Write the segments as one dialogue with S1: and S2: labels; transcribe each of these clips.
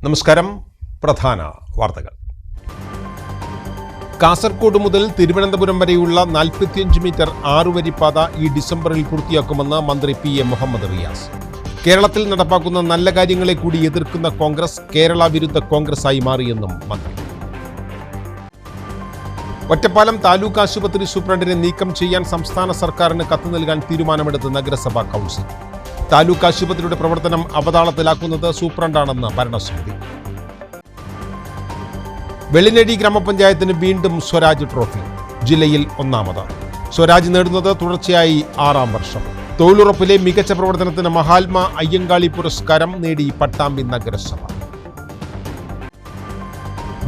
S1: നമസ്കാരം. പ്രധാന വാർത്തകൾ. കാസർഗോഡ് മുതൽ തിരുവനന്തപുരം വരെയുള്ള 45 മീറ്റർ 6 പാത ഈ ഡിസംബറിൽ പൂർത്തിയാക്കുമെന്ന് മന്ത്രി PM മുഹമ്മദ് റിയാസ്. കേരളത്തിൽ നടപ്പാക്കുന്ന നല്ല കാര്യങ്ങളെ കൂടി എതിർക്കുന്ന കോൺഗ്രസ് കേരള വിരുദ്ധ കോൺഗ്രസായി മാറിയെന്നും മന്ത്രി. ഒറ്റപ്പാലം താലൂക്ക് ആശുപത്രി സൂപ്രണ്ടിനെ നീക്കം ചെയ്യാൻ സംസ്ഥാന സർക്കാരിന് കത്ത് നൽകാൻ തീരുമാനമെടുത്ത് നഗരസഭാ കൗൺസിൽ. താലൂക്ക് ആശുപത്രിയുടെ പ്രവർത്തനം അവതാളത്തിലാക്കുന്നത് സൂപ്രണ്ടാണെന്ന് ഭരണസമിതി. വെള്ളിനേഴി ഗ്രാമപഞ്ചായത്തിന് വീണ്ടും സ്വരാജ് ട്രോഫി. ജില്ലയിൽ ഒന്നാമത്. സ്വരാജ് നേടുന്നത് തുടർച്ചയായി 6ാം വർഷം. തൊഴിലുറപ്പിലെ മികച്ച പ്രവർത്തനത്തിന് മഹാത്മാ അയ്യങ്കാളി പുരസ്കാരം നേടി പട്ടാമ്പി നഗരസഭ.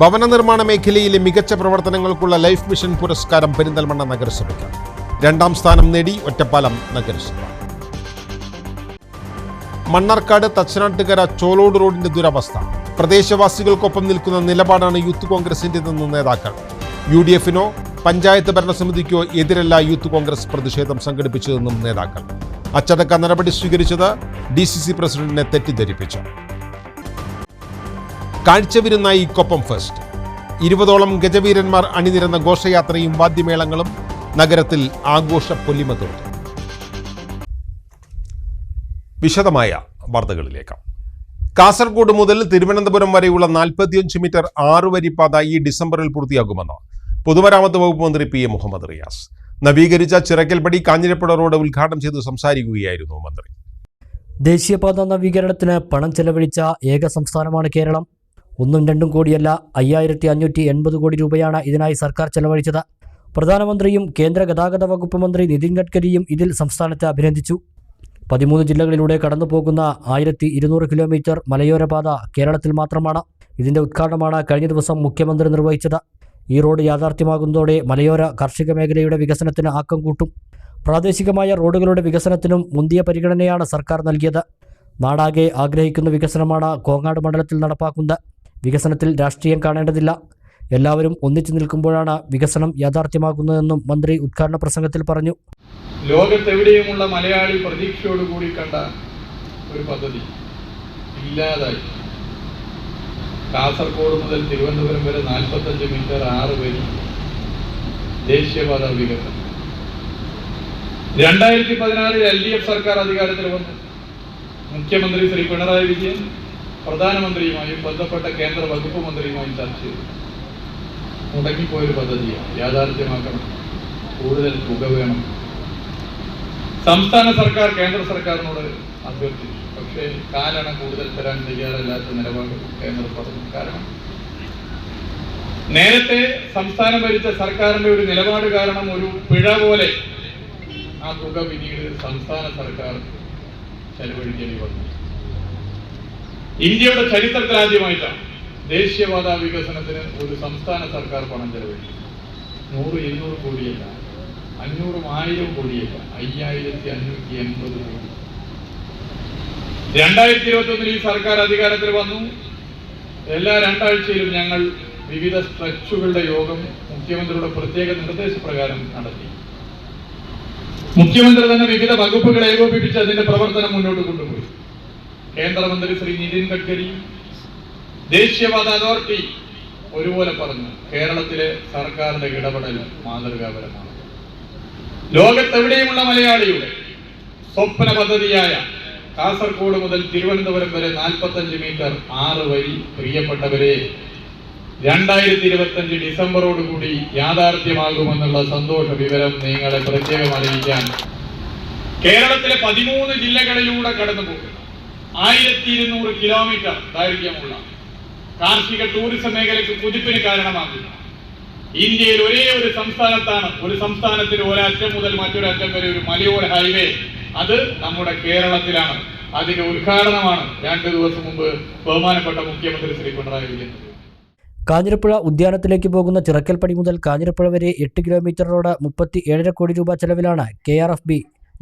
S1: ഭവന നിർമ്മാണ മേഖലയിലെ മികച്ച പ്രവർത്തനങ്ങൾക്കുള്ള ലൈഫ് മിഷൻ പുരസ്കാരം പെരിന്തൽമണ്ണ നഗരസഭയ്ക്ക്. 2ാം സ്ഥാനം നേടി ഒറ്റപ്പാലം നഗരസഭ. മണ്ണാർക്കാട് തച്ചനാട്ടുകര ചോലോട് റോഡിന്റെ ദുരവസ്ഥ. പ്രദേശവാസികൾക്കൊപ്പം നിൽക്കുന്ന നിലപാടാണ് യൂത്ത് കോൺഗ്രസിന്റേതെന്ന് നേതാക്കൾ. UDF-നോ പഞ്ചായത്ത് ഭരണസമിതിക്കോ എതിരല്ല യൂത്ത് കോൺഗ്രസ് പ്രതിഷേധം സംഘടിപ്പിച്ചതെന്നും നേതാക്കൾ. അച്ചടക്ക നടപടി സ്വീകരിച്ചത് DCC പ്രസിഡന്റിനെ തെറ്റിദ്ധരിപ്പിച്ചു. കാഴ്ചവിരുന്നായി കൊപ്പം ഫെസ്റ്റ്. 20ഓളം ഗജവീരന്മാർ അണിനിരന്ന ഘോഷയാത്രയും വാദ്യമേളങ്ങളും നഗരത്തിൽ ആഘോഷ പൊലിമ തീർത്തു. വിശദമായ വാർത്തകളിലേക്ക്. കാസർഗോഡ് മുതൽ തിരുവനന്തപുരം വരെയുള്ള 45 മീറ്റർ 6 പാത ഈ ഡിസംബറിൽ പൂർത്തിയാകുമെന്ന് പൊതുമരാമത്ത് വകുപ്പ് മന്ത്രി PM മുഹമ്മദ് റിയാസ്. നവീകരിച്ച ചിറക്കൽപ്പടി കാഞ്ഞിരപ്പുഴ റോഡ് ഉദ്ഘാടനം ചെയ്ത് സംസാരിക്കുകയായിരുന്നു മന്ത്രി.
S2: ദേശീയപാത നവീകരണത്തിന് പണം ചെലവഴിച്ച ഏക സംസ്ഥാനമാണ് കേരളം. 1-2 കോടിയല്ല, 5580 കോടി രൂപയാണ് ഇതിനായി സർക്കാർ ചെലവഴിച്ചത്. പ്രധാനമന്ത്രിയും കേന്ദ്ര ഗതാഗത വകുപ്പ് മന്ത്രി നിതിൻ ഗഡ്കരിയും ഇതിൽ സംസ്ഥാനത്തെ അഭിനന്ദിച്ചു. 13 ജില്ലകളിലൂടെ കടന്നുപോകുന്ന 1200 കിലോമീറ്റർ മലയോര പാത കേരളത്തിൽ മാത്രമാണ്. ഇതിന്റെ ഉദ്ഘാടനമാണ് കഴിഞ്ഞ ദിവസം മുഖ്യമന്ത്രി നിർവഹിച്ചത്. ഈ റോഡ് യാഥാർത്ഥ്യമാകുന്നതോടെ മലയോര കാർഷിക മേഖലയുടെ വികസനത്തിന് ആക്കം കൂട്ടും. പ്രാദേശികമായ റോഡുകളുടെ വികസനത്തിനും മുന്തിയ പരിഗണനയാണ് സർക്കാർ നൽകിയത്. നാടാകെ ആഗ്രഹിക്കുന്ന വികസനമാണ് കോങ്ങാട് മണ്ഡലത്തിൽ നടപ്പാക്കുന്നത്. വികസനത്തിൽ രാഷ്ട്രീയം കാണേണ്ടതില്ല. എല്ലാവരും ഒന്നിച്ചു നിൽക്കുമ്പോഴാണ് വികസനം യാഥാർത്ഥ്യമാക്കുന്നതെന്നും മന്ത്രി ഉദ്ഘാടന പ്രസംഗത്തിൽ പറഞ്ഞു.
S3: ലോകത്തെവിടെയുമുള്ള മലയാളി പ്രതീക്ഷയോടുകൂടി കണ്ട ഒരു പദ്ധതി ഇല്ലാതായി. കാസർഗോഡ് മുതൽ തിരുവനന്തപുരം വരെ 45 മീറ്റർ 6 വരി ദേശീയപാത വികസനം. 2016 LDF സർക്കാർ അധികാരത്തിൽ വന്നു. മുഖ്യമന്ത്രി ശ്രീ പിണറായി വിജയൻ പ്രധാനമന്ത്രിയുമായും ബന്ധപ്പെട്ട കേന്ദ്ര വകുപ്പ് മന്ത്രിയുമായും ചർച്ച ചെയ്തു. മുടങ്ങിപ്പോയൊരു പദ്ധതിയാണ്, യാഥാർത്ഥ്യമാക്കണം, കൂടുതൽ തുക വേണം. സംസ്ഥാന സർക്കാർ കേന്ദ്ര സർക്കാരിനോട് അഭ്യർത്ഥിച്ചു. പക്ഷേ കാലണ കൂടുതൽ തരാൻ തയ്യാറല്ലാത്ത നിലപാട് കേന്ദ്രം പറഞ്ഞു. കാരണം നേരത്തെ സംസ്ഥാനം ഭരിച്ച സർക്കാരിന്റെ ഒരു നിലപാട് കാരണം ഒരു പിഴ പോലെ ആ തുക പിന്നീട് സംസ്ഥാന സർക്കാർ ചെലവഴിക്കേണ്ടി വന്നു. ഇന്ത്യയുടെ ചരിത്രത്തിൽ ആദ്യമായിട്ടാണ് ദേശീയപാത വികസനത്തിന് ഒരു സംസ്ഥാന സർക്കാർ പണം ചെലവഴിക്കും. 100-200 കോടിയല്ല, 500-1000 കോടിയല്ല, 5580 കോടി. 2021 ഈ സർക്കാർ അധികാരത്തിൽ വന്നു. എല്ലാ 2 ആഴ്ചയിലും ഞങ്ങൾ വിവിധ സ്ട്രക്ചറുകളുടെ യോഗം മുഖ്യമന്ത്രിയുടെ പ്രത്യേക നിർദ്ദേശപ്രകാരം നടത്തി. മുഖ്യമന്ത്രി തന്നെ വിവിധ വകുപ്പുകളെ ഏകോപിപ്പിച്ച് അതിന്റെ പ്രവർത്തനം മുന്നോട്ട് കൊണ്ടുപോയി. കേന്ദ്രമന്ത്രി ശ്രീ നിതിൻ ഗഡ്കരി, ദേശീയപാത അതോറിറ്റി ഒരുപോലെ പറഞ്ഞു, കേരളത്തിലെ സർക്കാരിന്റെ ഇടപെടൽ മാതൃകാപരമാണ്. ലോകത്തെവിടെയുമുള്ള മലയാളിയുടെ സ്വപ്ന പദ്ധതിയായ കാസർഗോഡ് മുതൽ തിരുവനന്തപുരം വരെ 45 മീറ്റർ 6 വരി പ്രിയപ്പെട്ടവരെ 2025 ഡിസംബറോടുകൂടി യാഥാർത്ഥ്യമാകുമെന്നുള്ള സന്തോഷ വിവരം നിങ്ങളെ പ്രത്യേകം അറിയിക്കാൻ കേരളത്തിലെ 13 ജില്ലകളിലൂടെ കടന്നുപോകും 1200 കിലോമീറ്റർ ദൈർഘ്യമുള്ള കാർഷിക ടൂറിസം മേഖലയ്ക്ക് കുതിപ്പിന് കാരണമാകുന്നു. ഇന്ത്യയിൽ ഒരേ ഒരു സംസ്ഥാനത്താണ്, ഒരു സംസ്ഥാനത്തിന് ഒരറ്റം മുതൽ മറ്റൊരറ്റം വരെ ഒരു മലയോര ഹൈവേ. അത് നമ്മുടെ കേരളത്തിലാണ്. അതിന്റെ ഉദ്ഘാടനമാണ് 2 ദിവസം മുമ്പ് ബഹുമാനപ്പെട്ട മുഖ്യമന്ത്രി ശ്രീ പിണറായി വിജയൻ.
S2: കാഞ്ഞിരപ്പുഴ ഉദ്യാനത്തിലേക്ക് പോകുന്ന ചിറക്കൽപ്പടി മുതൽ കാഞ്ഞിരപ്പുഴ വരെ 8 കിലോമീറ്റർ റോഡ് 37.5 കോടി രൂപ ചെലവിലാണ് KRFB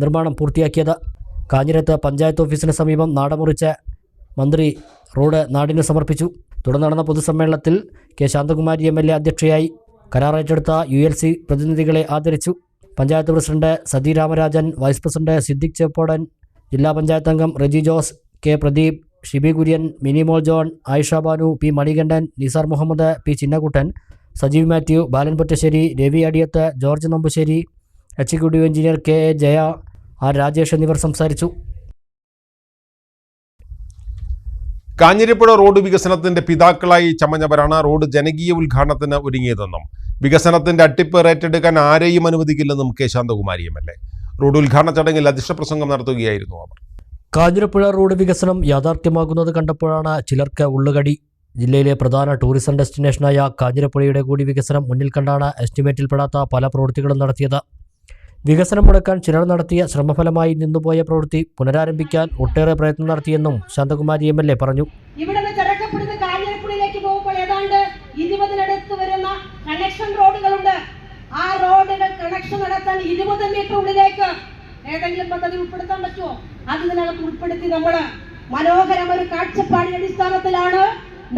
S2: നിർമ്മാണം പൂർത്തിയാക്കിയത്. കാഞ്ഞിരത്ത് പഞ്ചായത്ത് ഓഫീസിന് സമീപം നാടമുറിച്ച് മന്ത്രി റോഡ് നാടിന് സമർപ്പിച്ചു. തുടർന്ന് നടന്ന പൊതുസമ്മേളനത്തിൽ K. ശാന്തകുമാരി MLA അധ്യക്ഷയായി. കരാർ ഏറ്റെടുത്ത ULC പ്രതിനിധികളെ ആദരിച്ചു. Panchayat president Sathi Ramarajan, vice president Siddique Cheppodan, ജില്ലാ പഞ്ചായത്ത് അംഗം Reji Jose, K. Pradeep, Shibi Kurian, Minimol John, Ayisha Banu, P Manikandan, Nisar Muhammad, P Chinnakuttan, Sajeev Mathew, Balan Pottassery, Ravi Adiyath, George Nambussery, executive engineer K A Jaya, R Rajesh എന്നിവർ സംസാരിച്ചു.
S1: കാഞ്ഞിരപ്പുഴ റോഡ് വികസനത്തിന്റെ പിതാക്കളായി ചമഞ്ഞവരാണ് റോഡ് ജനകീയ ഉദ്ഘാടനത്തിന് ഒരുങ്ങിയതെന്നും വികസനത്തിന്റെ അട്ടിപ്പ് ഏറ്റെടുക്കാൻ ആരെയും അനുവദിക്കില്ലെന്നും കെ ശാന്തകുമാരി MLA റോഡ് ഉദ്ഘാടന ചടങ്ങിൽ അധ്യക്ഷ പ്രസംഗം നടത്തുകയായിരുന്നു അവർ.
S2: കാഞ്ഞിരപ്പുഴ റോഡ് വികസനം യാഥാർത്ഥ്യമാകുന്നത് കണ്ടപ്പോഴാണ് ചിലർക്ക് ഉള്ളുകടി. ജില്ലയിലെ പ്രധാന ടൂറിസം ഡെസ്റ്റിനേഷനായ കാഞ്ഞിരപ്പുഴയുടെ കൂടി വികസനം മുന്നിൽ കണ്ടാണ് എസ്റ്റിമേറ്റിൽപ്പെടാത്ത പല പ്രവൃത്തികളും നടത്തിയത്. വികസനം മുടക്കാൻ ചിലർ നടത്തിയ ശ്രമഫലമായി നിന്നുപോയ പ്രവൃത്തി പുനരാരംഭിക്കാൻ ഒട്ടേറെ പ്രയത്നം നടത്തിയെന്നും ശാന്തകുമാരി MLA പറഞ്ഞു.
S4: ഇവിടെ തിരക്കപ്പെടുന്ന കാഞ്ഞിരപ്പുഴയിലേക്ക് പോകുമ്പോൾ ഏതാണ്ട് 20-നടുത്ത് വരുന്ന കണക്ഷൻ റോഡുകളുണ്ട്. ആ റോഡുകൾ കണക്ഷൻ നടത്താൻ 20 മീറ്റർ ഉള്ളിലേക്ക് ഏതെങ്കിലും പദ്ധതി ഉൾപ്പെടുത്താൻ പറ്റുമോ? അത് ഇതിനകത്ത് ഉൾപ്പെടുത്തി നമ്മൾ മനോഹരം ഒരു കാഴ്ചപ്പാടിന്റെ അടിസ്ഥാനത്തിലാണ്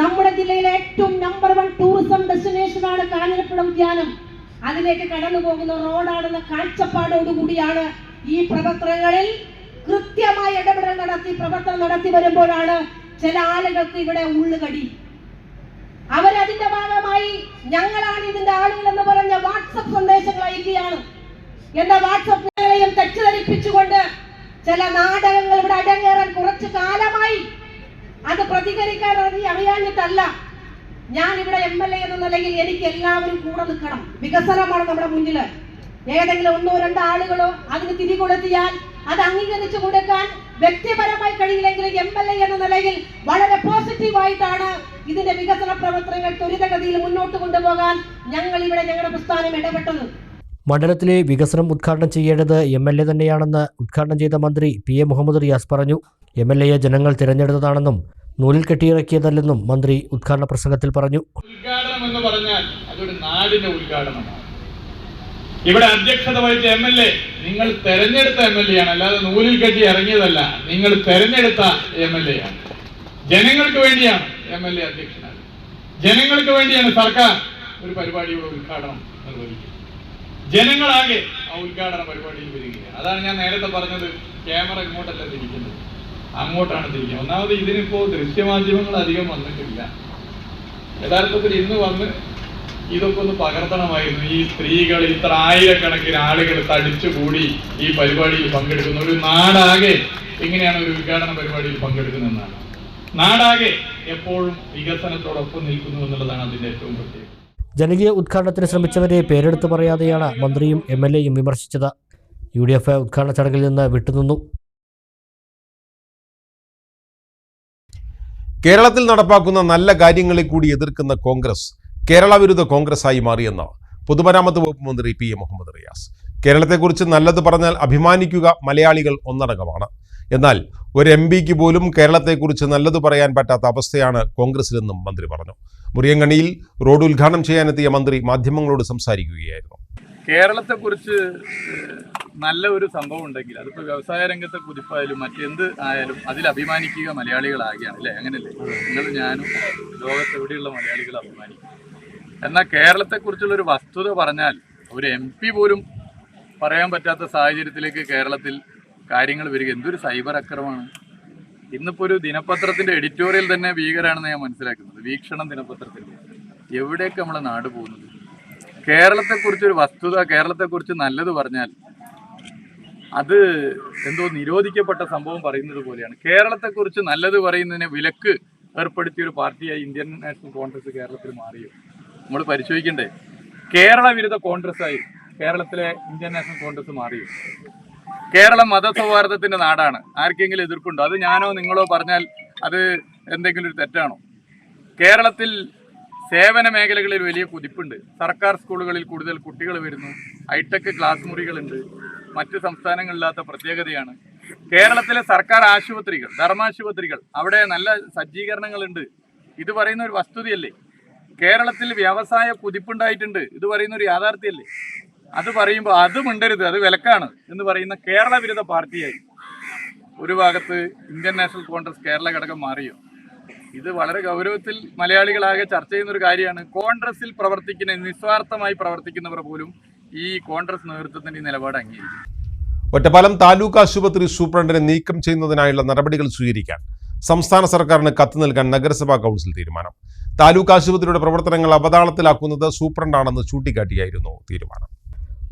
S4: നമ്മുടെ ജില്ലയിലെ ഏറ്റവും നമ്പർ 1 ടൂറിസം ഡെസ്റ്റിനേഷനാണ് കാഞ്ഞിരപ്പുഴ ഉദ്യാനം. അതിലേക്ക് കടന്നു പോകുന്ന റോഡാണെന്ന കാഴ്ചപ്പാടോടുകൂടിയാണ് ഈ പ്രവർത്തനങ്ങളിൽ കൃത്യമായ ഇടപെടൽ നടത്തി പ്രവർത്തനം നടത്തി വരുമ്പോഴാണ് ചില ആളുകൾക്ക് ഇവിടെ ഉള്ളുകടി. അവരതിന്റെ ഭാഗമായി ഞങ്ങളാണ് ഇതിന്റെ ആളുകൾ എന്ന് പറഞ്ഞ വാട്സപ്പ് സന്ദേശങ്ങൾ അയക്കുകയാണ്. എന്ന വാട്സപ്പുകളെയും തെറ്റിദ്ധരിപ്പിച്ചുകൊണ്ട് ചില നാടകങ്ങൾ ഇവിടെ അടങ്ങേറാൻ കുറച്ചു കാലമായി. അത് പ്രതികരിക്കാൻ അറിയാഞ്ഞിട്ടല്ല. ഞാൻ ഇവിടെ MLA എന്ന നിലയിൽ എനിക്ക് എല്ലാവരും കൂടെ നിൽക്കണം. വികസനമാണ് നമ്മുടെ മുന്നിൽ. ഏതെങ്കിലും 1-2 ആളുകളോ അതിന് തിരികൊളുത്തിയാൽ അത് അംഗീകരിച്ചു കൊടുക്കാൻ വ്യക്തിപരമായി കഴിയില്ലെങ്കിൽ MLA എന്ന നിലയിൽ വളരെ പോസിറ്റീവായിട്ടാണ് ഇതിന്റെ വികസന പ്രവർത്തനങ്ങൾ ത്വരിതഗതിയിൽ മുന്നോട്ട് കൊണ്ടുപോകാൻ ഞങ്ങൾ ഇവിടെ ഞങ്ങളുടെ പ്രസ്ഥാനം ഇടപെട്ടത്.
S2: മണ്ഡലത്തിലെ വികസനം ഉദ്ഘാടനം ചെയ്യേണ്ടത് MLA തന്നെയാണെന്ന് ഉദ്ഘാടനം ചെയ്ത മന്ത്രി PA മുഹമ്മദ് റിയാസ് പറഞ്ഞു. MLAയെ ജനങ്ങൾ തിരഞ്ഞെടുത്തതാണെന്നും നൂലിൽ കെട്ടിയിറക്കിയതല്ലെന്നും മന്ത്രി ഉദ്ഘാടന പ്രസംഗത്തിൽ പറഞ്ഞു.
S3: ഉദ്ഘാടനം എന്ന് പറഞ്ഞാൽ അതൊരു നാടിന്റെ ഉദ്ഘാടനമാണ്. ഇവിടെ അധ്യക്ഷത വഹിച്ച MLA നിങ്ങൾ തെരഞ്ഞെടുത്ത MLA ആണ്, അല്ലാതെ നൂലിൽ കെട്ടി ഇറങ്ങിയതല്ല. നിങ്ങൾ തെരഞ്ഞെടുത്ത MLA ആണ്. ജനങ്ങൾക്ക് വേണ്ടിയാണ് MLA അധ്യക്ഷനാണ്. ജനങ്ങൾക്ക് വേണ്ടിയാണ് സർക്കാർ ഒരു പരിപാടിയുടെ ഉദ്ഘാടനം നിർവഹിക്കുന്നത്. ജനങ്ങളാകെ ആ ഉദ്ഘാടന പരിപാടിയിൽ വരികയാണ്. അതാണ് ഞാൻ നേരത്തെ പറഞ്ഞത്, ക്യാമറ ഇങ്ങോട്ടല്ല തിരിക്കുന്നത്, അങ്ങോട്ടാണ് തിരിക്കുന്നത്. ഒന്നാമത് ഇതിനിപ്പോ ദൃശ്യമാധ്യമങ്ങൾ അധികം വന്നിട്ടില്ല. യഥാർത്ഥത്തിൽ ഇന്ന് വന്ന് ഇതൊക്കെ ഒന്ന് പകർത്തണമായിരുന്നു. ഈ സ്ത്രീകൾ ഇത്ര ആയിരക്കണക്കിന് ആളുകൾ തടിച്ചുകൂടി ഈ പരിപാടിയിൽ പങ്കെടുക്കുന്ന ഒരു നാടാകെ എങ്ങനെയാണ് ഒരു ഉദ്ഘാടന പരിപാടിയിൽ പങ്കെടുക്കുന്നതെന്നാണ്. നാടാകെ എപ്പോഴും വികസനത്തോടൊപ്പം നിൽക്കുന്നു എന്നുള്ളതാണ് അതിന്റെ ഏറ്റവും പ്രത്യേകത.
S2: ജനകീയ ഉദ്ഘാടനത്തിന് ശ്രമിച്ചവരെ പേരെടുത്ത് പറയാതെയാണ് മന്ത്രിയും MLAയും വിമർശിച്ചത്. UDF ഉദ്ഘാടന ചടങ്ങിൽ നിന്ന് വിട്ടുനിന്നു.
S1: കേരളത്തിൽ നടപ്പാക്കുന്ന നല്ല കാര്യങ്ങളെ കൂടി എതിർക്കുന്ന കോൺഗ്രസ് കേരള വിരുദ്ധ കോൺഗ്രസായി മാറിയെന്ന് പൊതുമരാമത്ത് വകുപ്പ് മന്ത്രി PA മുഹമ്മദ് റിയാസ്. കേരളത്തെക്കുറിച്ച് നല്ലത് പറഞ്ഞാൽ അഭിമാനിക്കുക മലയാളികൾ ഒന്നടങ്കമാണ്. എന്നാൽ ഒരു MPക്ക് പോലും കേരളത്തെക്കുറിച്ച് നല്ലത് പറയാൻ പറ്റാത്ത അവസ്ഥയാണ് കോൺഗ്രസിലെന്നും മന്ത്രി പറഞ്ഞു. മുറിയങ്കണിയിൽ റോഡ് ഉദ്ഘാടനം ചെയ്യാനെത്തിയ മന്ത്രി മാധ്യമങ്ങളോട് സംസാരിക്കുകയായിരുന്നു.
S5: കേരളത്തെക്കുറിച്ച് നല്ല ഒരു സംഭവം ഉണ്ടെങ്കിൽ അതിപ്പോൾ വ്യവസായ രംഗത്തെ കുതിപ്പായാലും മറ്റെന്ത് ആയാലും അതിൽ അഭിമാനിക്കുക മലയാളികളാകുകയാണ് അല്ലേ? അങ്ങനല്ലേ? നിങ്ങൾ ഞാനും ലോകത്തെവിടെയുള്ള മലയാളികൾ അഭിമാനിക്കും. എന്നാൽ കേരളത്തെക്കുറിച്ചുള്ളൊരു വസ്തുത പറഞ്ഞാൽ ഒരു MP പോലും പറയാൻ പറ്റാത്ത സാഹചര്യത്തിലേക്ക് കേരളത്തിൽ കാര്യങ്ങൾ വരിക എന്തൊരു സൈബർ അക്രമമാണ്. ഇന്നിപ്പോൾ ഒരു ദിനപത്രത്തിൻ്റെ എഡിറ്റോറിയൽ തന്നെ ഭീകരാണെന്ന് ഞാൻ മനസ്സിലാക്കുന്നത്. വീക്ഷണം ദിനപത്രത്തിൻ്റെ എവിടെയൊക്കെ നമ്മളെ നാട് പോകുന്നത്. കേരളത്തെക്കുറിച്ചൊരു വസ്തുത, കേരളത്തെക്കുറിച്ച് നല്ലത് പറഞ്ഞാൽ അത് എന്തോ നിരോധിക്കപ്പെട്ട സംഭവം പറയുന്നത് പോലെയാണ്. കേരളത്തെക്കുറിച്ച് നല്ലത് പറയുന്നതിനെ വിലക്ക് ഏർപ്പെടുത്തിയൊരു പാർട്ടിയായി ഇന്ത്യൻ നാഷണൽ കോൺഗ്രസ് കേരളത്തിൽ മാറിയോ? നമ്മൾ പരിശോധിക്കണ്ടേ? കേരള വിരുദ്ധ കോൺഗ്രസ്സായി കേരളത്തിലെ ഇന്ത്യൻ നാഷണൽ കോൺഗ്രസ് മാറിയോ? കേരളം മതസൗഹാർദ്ദത്തിന്റെ നാടാണ്. ആർക്കെങ്കിലും എതിർപ്പുണ്ടോ? അത് ഞാനോ നിങ്ങളോ പറഞ്ഞാൽ അത് എന്തെങ്കിലും ഒരു തെറ്റാണോ? കേരളത്തിൽ സേവന മേഖലകളിൽ വലിയ കുതിപ്പുണ്ട്. സർക്കാർ സ്കൂളുകളിൽ കൂടുതൽ കുട്ടികൾ വരുന്നു. ഹൈടെക് ക്ലാസ് മുറികളുണ്ട്. മറ്റ് സംസ്ഥാനങ്ങളില്ലാത്ത പ്രത്യേകതയാണ്. കേരളത്തിലെ സർക്കാർ ആശുപത്രികൾ, ധർമാശുപത്രികൾ, അവിടെ നല്ല സജ്ജീകരണങ്ങളുണ്ട്. ഇത് പറയുന്ന ഒരു വസ്തുതയല്ലേ? കേരളത്തിൽ വ്യവസായ കുതിപ്പുണ്ടായിട്ടുണ്ട്. ഇത് പറയുന്ന ഒരു യാഥാർത്ഥ്യമല്ലേ? അത് പറയുമ്പോൾ അത് മിണ്ടരുത്, അത് വിലക്കാണ് എന്ന് പറയുന്ന കേരള വിരുദ്ധ പാർട്ടിയായി ഒരു ഭാഗത്ത് ഇന്ത്യൻ നാഷണൽ കോൺഗ്രസ് കേരള ഘടകം മാറിയോ? ഇത് വളരെ ഗൗരവത്തിൽ മലയാളികളാകെ ചർച്ച ചെയ്യുന്ന ഒരു കാര്യമാണ്. കോൺഗ്രസിൽ പ്രവർത്തിക്കുന്ന, നിസ്വാർത്ഥമായി പ്രവർത്തിക്കുന്നവർ പോലും ഈ കോൺഗ്രസ് നേതൃത്വത്തിന്റെ ഈ നിലപാട് അംഗീകരിക്കും.
S1: ഒറ്റപ്പാലം താലൂക്ക് ആശുപത്രി സൂപ്രണ്ടിനെ നീക്കം ചെയ്യുന്നതിനായുള്ള നടപടികൾ സ്വീകരിക്കാൻ സംസ്ഥാന സർക്കാരിന് കത്ത് നൽകാൻ നഗരസഭാ കൗൺസിൽ തീരുമാനം. താലൂക്ക് ആശുപത്രിയുടെ പ്രവർത്തനങ്ങൾ അവതാളത്തിലാക്കുന്നത് സൂപ്രണ്ടാണെന്ന് ചൂണ്ടിക്കാട്ടിയായിരുന്നു തീരുമാനം.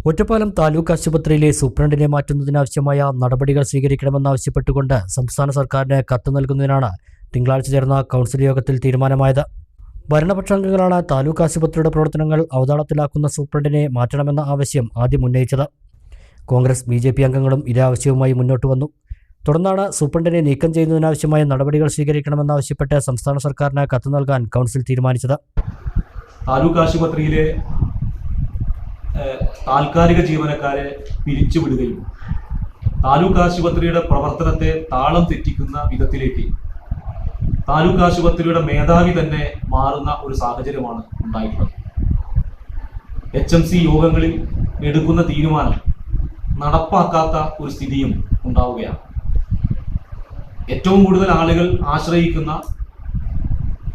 S2: ഒറ്റപ്പാലം താലൂക്ക് ആശുപത്രിയിലെ സൂപ്രണ്ടിനെ മാറ്റുന്നതിനാവശ്യമായ നടപടികൾ സ്വീകരിക്കണമെന്നാവശ്യപ്പെട്ടുകൊണ്ട് സംസ്ഥാന സർക്കാരിന് കത്ത് നൽകുന്നതിനാണ് തിങ്കളാഴ്ച ചേർന്ന കൗൺസിൽ യോഗത്തിൽ തീരുമാനമായത്. ഭരണപക്ഷാംഗങ്ങളാണ് താലൂക്ക് ആശുപത്രിയുടെ പ്രവർത്തനങ്ങൾ അവതാളത്തിലാക്കുന്ന സൂപ്രണ്ടിനെ മാറ്റണമെന്ന ആവശ്യം ആദ്യം ഉന്നയിച്ചത്. കോൺഗ്രസ് BJP അംഗങ്ങളും ഇതേ ആവശ്യവുമായി മുന്നോട്ട് വന്നു. തുടർന്നാണ് സൂപ്രണ്ടിനെ നീക്കം ചെയ്യുന്നതിനാവശ്യമായ നടപടികൾ സ്വീകരിക്കണമെന്നാവശ്യപ്പെട്ട് സംസ്ഥാന സർക്കാരിന് കത്ത് നൽകാൻ കൗൺസിൽ തീരുമാനിച്ചത്.
S6: താലൂക്ക് ആശുപത്രിയിലെ താൽക്കാലിക ജീവനക്കാരെ പിരിച്ചുവിടുകയും താലൂക്ക് ആശുപത്രിയുടെ പ്രവർത്തനത്തെ താളം തെറ്റിക്കുന്ന വിധത്തിലേക്ക് താലൂക്ക് ആശുപത്രിയുടെ മേധാവി തന്നെ മാറുന്ന ഒരു സാഹചര്യമാണ് ഉണ്ടായിട്ടുള്ളത്. HMC യോഗങ്ങളിൽ എടുക്കുന്ന തീരുമാനം നടപ്പാക്കാത്ത ഒരു സ്ഥിതിയും ഉണ്ടാവുകയാണ്. ഏറ്റവും കൂടുതൽ ആളുകൾ ആശ്രയിക്കുന്ന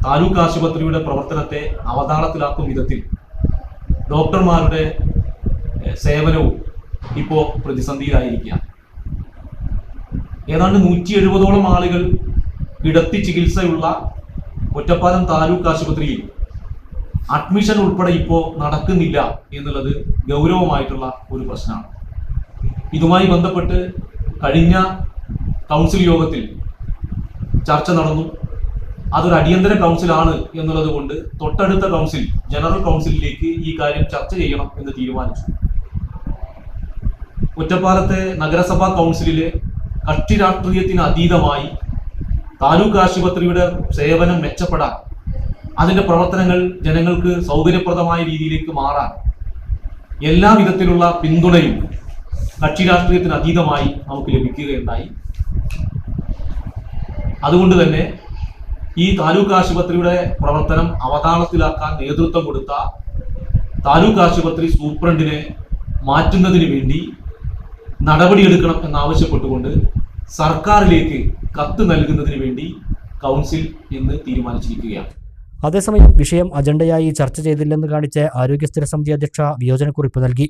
S6: താലൂക്ക് ആശുപത്രിയുടെ പ്രവർത്തനത്തെ അവതാളത്തിലാക്കും വിധത്തിൽ ഡോക്ടർമാരുടെ സേവനവും ഇപ്പോൾ പ്രതിസന്ധിയിലായിരിക്കുകയാണ്. ഏതാണ്ട് 170ഓളം ആളുകൾ കിടത്തി ചികിത്സയുള്ള ഒറ്റപ്പാലം താലൂക്ക് ആശുപത്രിയിൽ അഡ്മിഷൻ ഉൾപ്പെടെ ഇപ്പോൾ നടക്കുന്നില്ല എന്നുള്ളത് ഗൗരവമായിട്ടുള്ള ഒരു പ്രശ്നമാണ്. ഇതുമായി ബന്ധപ്പെട്ട് കഴിഞ്ഞ കൗൺസിൽ യോഗത്തിൽ ചർച്ച നടന്നു. അതൊരു അടിയന്തര കൗൺസിലാണ് എന്നുള്ളത് കൊണ്ട് തൊട്ടടുത്ത കൗൺസിൽ, ജനറൽ കൗൺസിലിലേക്ക് ഈ കാര്യം ചർച്ച ചെയ്യണം എന്ന് തീരുമാനിച്ചു. ഒറ്റപ്പാലത്തെ നഗരസഭാ കൗൺസിലിലെ കക്ഷി രാഷ്ട്രീയത്തിന് അതീതമായി താലൂക്ക് ആശുപത്രിയുടെ സേവനം മെച്ചപ്പെടാൻ, അതിൻ്റെ പ്രവർത്തനങ്ങൾ ജനങ്ങൾക്ക് സൗകര്യപ്രദമായ രീതിയിലേക്ക് മാറാൻ എല്ലാ വിധത്തിലുള്ള പിന്തുണയും കക്ഷി രാഷ്ട്രീയത്തിന് അതീതമായി നമുക്ക് ലഭിക്കുകയുണ്ടായി. അതുകൊണ്ട് തന്നെ ഈ താലൂക്ക് ആശുപത്രിയുടെ പ്രവർത്തനം അവതാളത്തിലാക്കാൻ നേതൃത്വം കൊടുത്ത താലൂക്ക് ആശുപത്രി സൂപ്രണ്ടിനെ മാറ്റുന്നതിന് വേണ്ടി നടപടിയെടുക്കണം എന്നാവശ്യപ്പെട്ടുകൊണ്ട് സർക്കാരിലേക്ക് കത്ത് നൽകുന്നതിന് വേണ്ടി കൗൺസിൽ ഇന്ന് തീരുമാനിച്ചിരിക്കുകയാണ്.
S2: അതേസമയം വിഷയം അജണ്ടയായി ചർച്ച ചെയ്തില്ലെന്ന് കാണിച്ച് ആരോഗ്യസ്ഥിര സമിതി അധ്യക്ഷ വിയോജനക്കുറിപ്പ് നൽകി.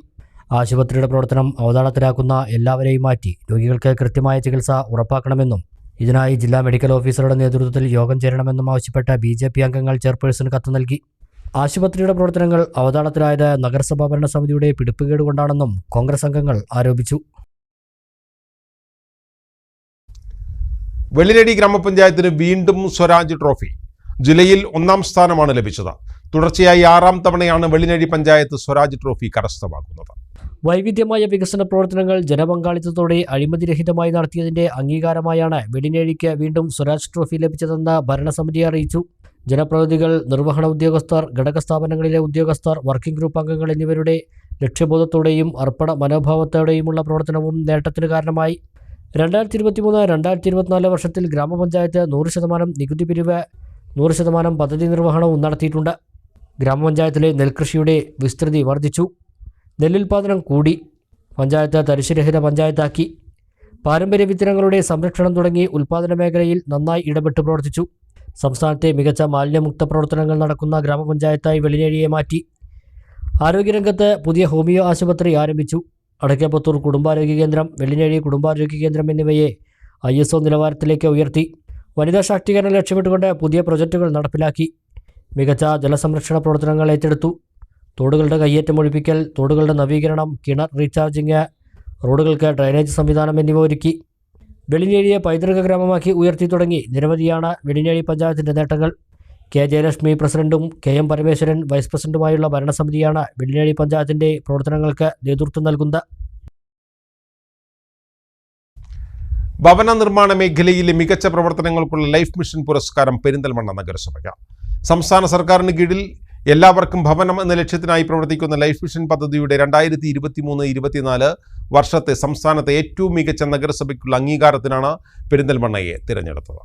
S2: ആശുപത്രിയുടെ പ്രവർത്തനം അവതാളത്തിലാക്കുന്ന എല്ലാവരെയും മാറ്റി രോഗികൾക്ക് കൃത്യമായ ചികിത്സ ഉറപ്പാക്കണമെന്നും ഇതിനായി ജില്ലാ മെഡിക്കൽ ഓഫീസറുടെ നേതൃത്വത്തിൽ യോഗം ചേരണമെന്നും ആവശ്യപ്പെട്ട് BJP അംഗങ്ങൾ ചെയർപേഴ്സൺ കത്ത് നൽകി. ആശുപത്രിയുടെ പ്രവർത്തനങ്ങൾ അവതാളത്തിലായത് നഗരസഭാ ഭരണസമിതിയുടെ പിടിപ്പുകേട് കൊണ്ടാണെന്നും കോൺഗ്രസ് അംഗങ്ങൾ ആരോപിച്ചു.
S1: വെള്ളിനേഴി ഗ്രാമപഞ്ചായത്തിന് വീണ്ടും സ്വരാജ് ട്രോഫി. ജില്ലയിൽ 1ാം സ്ഥാനമാണ് ലഭിച്ചത്. തുടർച്ചയായി 6ാം തവണയാണ് വെള്ളിനേഴി പഞ്ചായത്ത് സ്വരാജ് ട്രോഫി കരസ്ഥമാക്കുന്നത്.
S2: വൈവിധ്യമായ വികസന പ്രവർത്തനങ്ങൾ ജനപങ്കാളിത്തത്തോടെ അഴിമതിരഹിതമായി നടത്തിയതിന്റെ അംഗീകാരമായാണ് വെള്ളിനേഴിക്ക് വീണ്ടും സ്വരാജ് ട്രോഫി ലഭിച്ചതെന്ന് ഭരണസമിതി അറിയിച്ചു. ജനപ്രതിനിധികൾ, നിർവഹണ ഉദ്യോഗസ്ഥർ, ഘടകസ്ഥാപനങ്ങളിലെ ഉദ്യോഗസ്ഥർ, വർക്കിംഗ് ഗ്രൂപ്പ് അംഗങ്ങൾ എന്നിവരുടെ ലക്ഷ്യബോധത്തോടെയും അർപ്പണ മനോഭാവത്തോടെയുമുള്ള പ്രവർത്തനവും നേട്ടത്തിന് കാരണമായി. 2023-2024 വർഷത്തിൽ ഗ്രാമപഞ്ചായത്ത് 100% നികുതി പിരിവ്, 100% പദ്ധതി നിർവഹണവും നടത്തിയിട്ടുണ്ട്. ഗ്രാമപഞ്ചായത്തിലെ നെൽകൃഷിയുടെ വിസ്തൃതി വർദ്ധിച്ചു. നെല്ലുൽപാദനം കൂടി. പഞ്ചായത്ത് തരിശുരഹിത പഞ്ചായത്താക്കി. പാരമ്പര്യ വിത്തനങ്ങളുടെ സംരക്ഷണം തുടങ്ങി ഉൽപാദന മേഖലയിൽ നന്നായി ഇടപെട്ട് പ്രവർത്തിച്ചു. സംസ്ഥാനത്തെ മികച്ച മാലിന്യമുക്ത പ്രവർത്തനങ്ങൾ നടക്കുന്ന ഗ്രാമപഞ്ചായത്തായി വെള്ളിനേഴിയെ മാറ്റി. ആരോഗ്യരംഗത്ത് പുതിയ ഹോമിയോ ആശുപത്രി ആരംഭിച്ചു. അടയ്ക്കപ്പത്തൂർ കുടുംബാരോഗ്യ കേന്ദ്രം, വെള്ളിനേഴി കുടുംബാരോഗ്യ കേന്ദ്രം എന്നിവയെ ISO നിലവാരത്തിലേക്ക് ഉയർത്തി. വനിതാ ശാക്തീകരണം ലക്ഷ്യമിട്ടുകൊണ്ട് പുതിയ പ്രൊജക്റ്റുകൾ നടപ്പിലാക്കി. മികച്ച ജലസംരക്ഷണ പ്രവർത്തനങ്ങൾ ഏറ്റെടുത്തു. തോടുകളുടെ കയ്യേറ്റം ഒഴിപ്പിക്കൽ, തോടുകളുടെ നവീകരണം, കിണർ റീചാർജിങ്, റോഡുകൾക്ക് ഡ്രൈനേജ് സംവിധാനം എന്നിവ ഒരുക്കി. വെള്ളിനേഴിയെ പൈതൃക ഗ്രാമമാക്കി ഉയർത്തി തുടങ്ങി നിരവധിയാണ് വെള്ളിനേഴി പഞ്ചായത്തിൻ്റെ നേട്ടങ്ങൾ. K. ജയലക്ഷ്മി പ്രസിഡന്റും KM പരമേശ്വരൻ വൈസ് പ്രസിഡന്റുമായുള്ള ഭരണസമിതിയാണ് വെള്ളിനേഴി പഞ്ചായത്തിൻ്റെ പ്രവർത്തനങ്ങൾക്ക് നേതൃത്വം നൽകുന്നത്.
S1: ഭവന നിർമ്മാണ മേഖലയിലെ മികച്ച പ്രവർത്തനങ്ങൾക്കുള്ള ലൈഫ് മിഷൻ പുരസ്കാരം പെരിന്തൽമണ്ണ നഗരസഭയ്ക്ക്. സംസ്ഥാന സർക്കാരിന് കീഴിൽ എല്ലാവർക്കും ഭവനം എന്ന ലക്ഷ്യത്തിനായി പ്രവർത്തിക്കുന്ന ലൈഫ് മിഷൻ പദ്ധതിയുടെ 2023-24 വർഷത്തെ സംസ്ഥാനത്തെ ഏറ്റവും മികച്ച നഗരസഭയ്ക്കുള്ള അംഗീകാരത്തിനാണ് പെരിന്തൽമണ്ണയെ തിരഞ്ഞെടുത്തത്.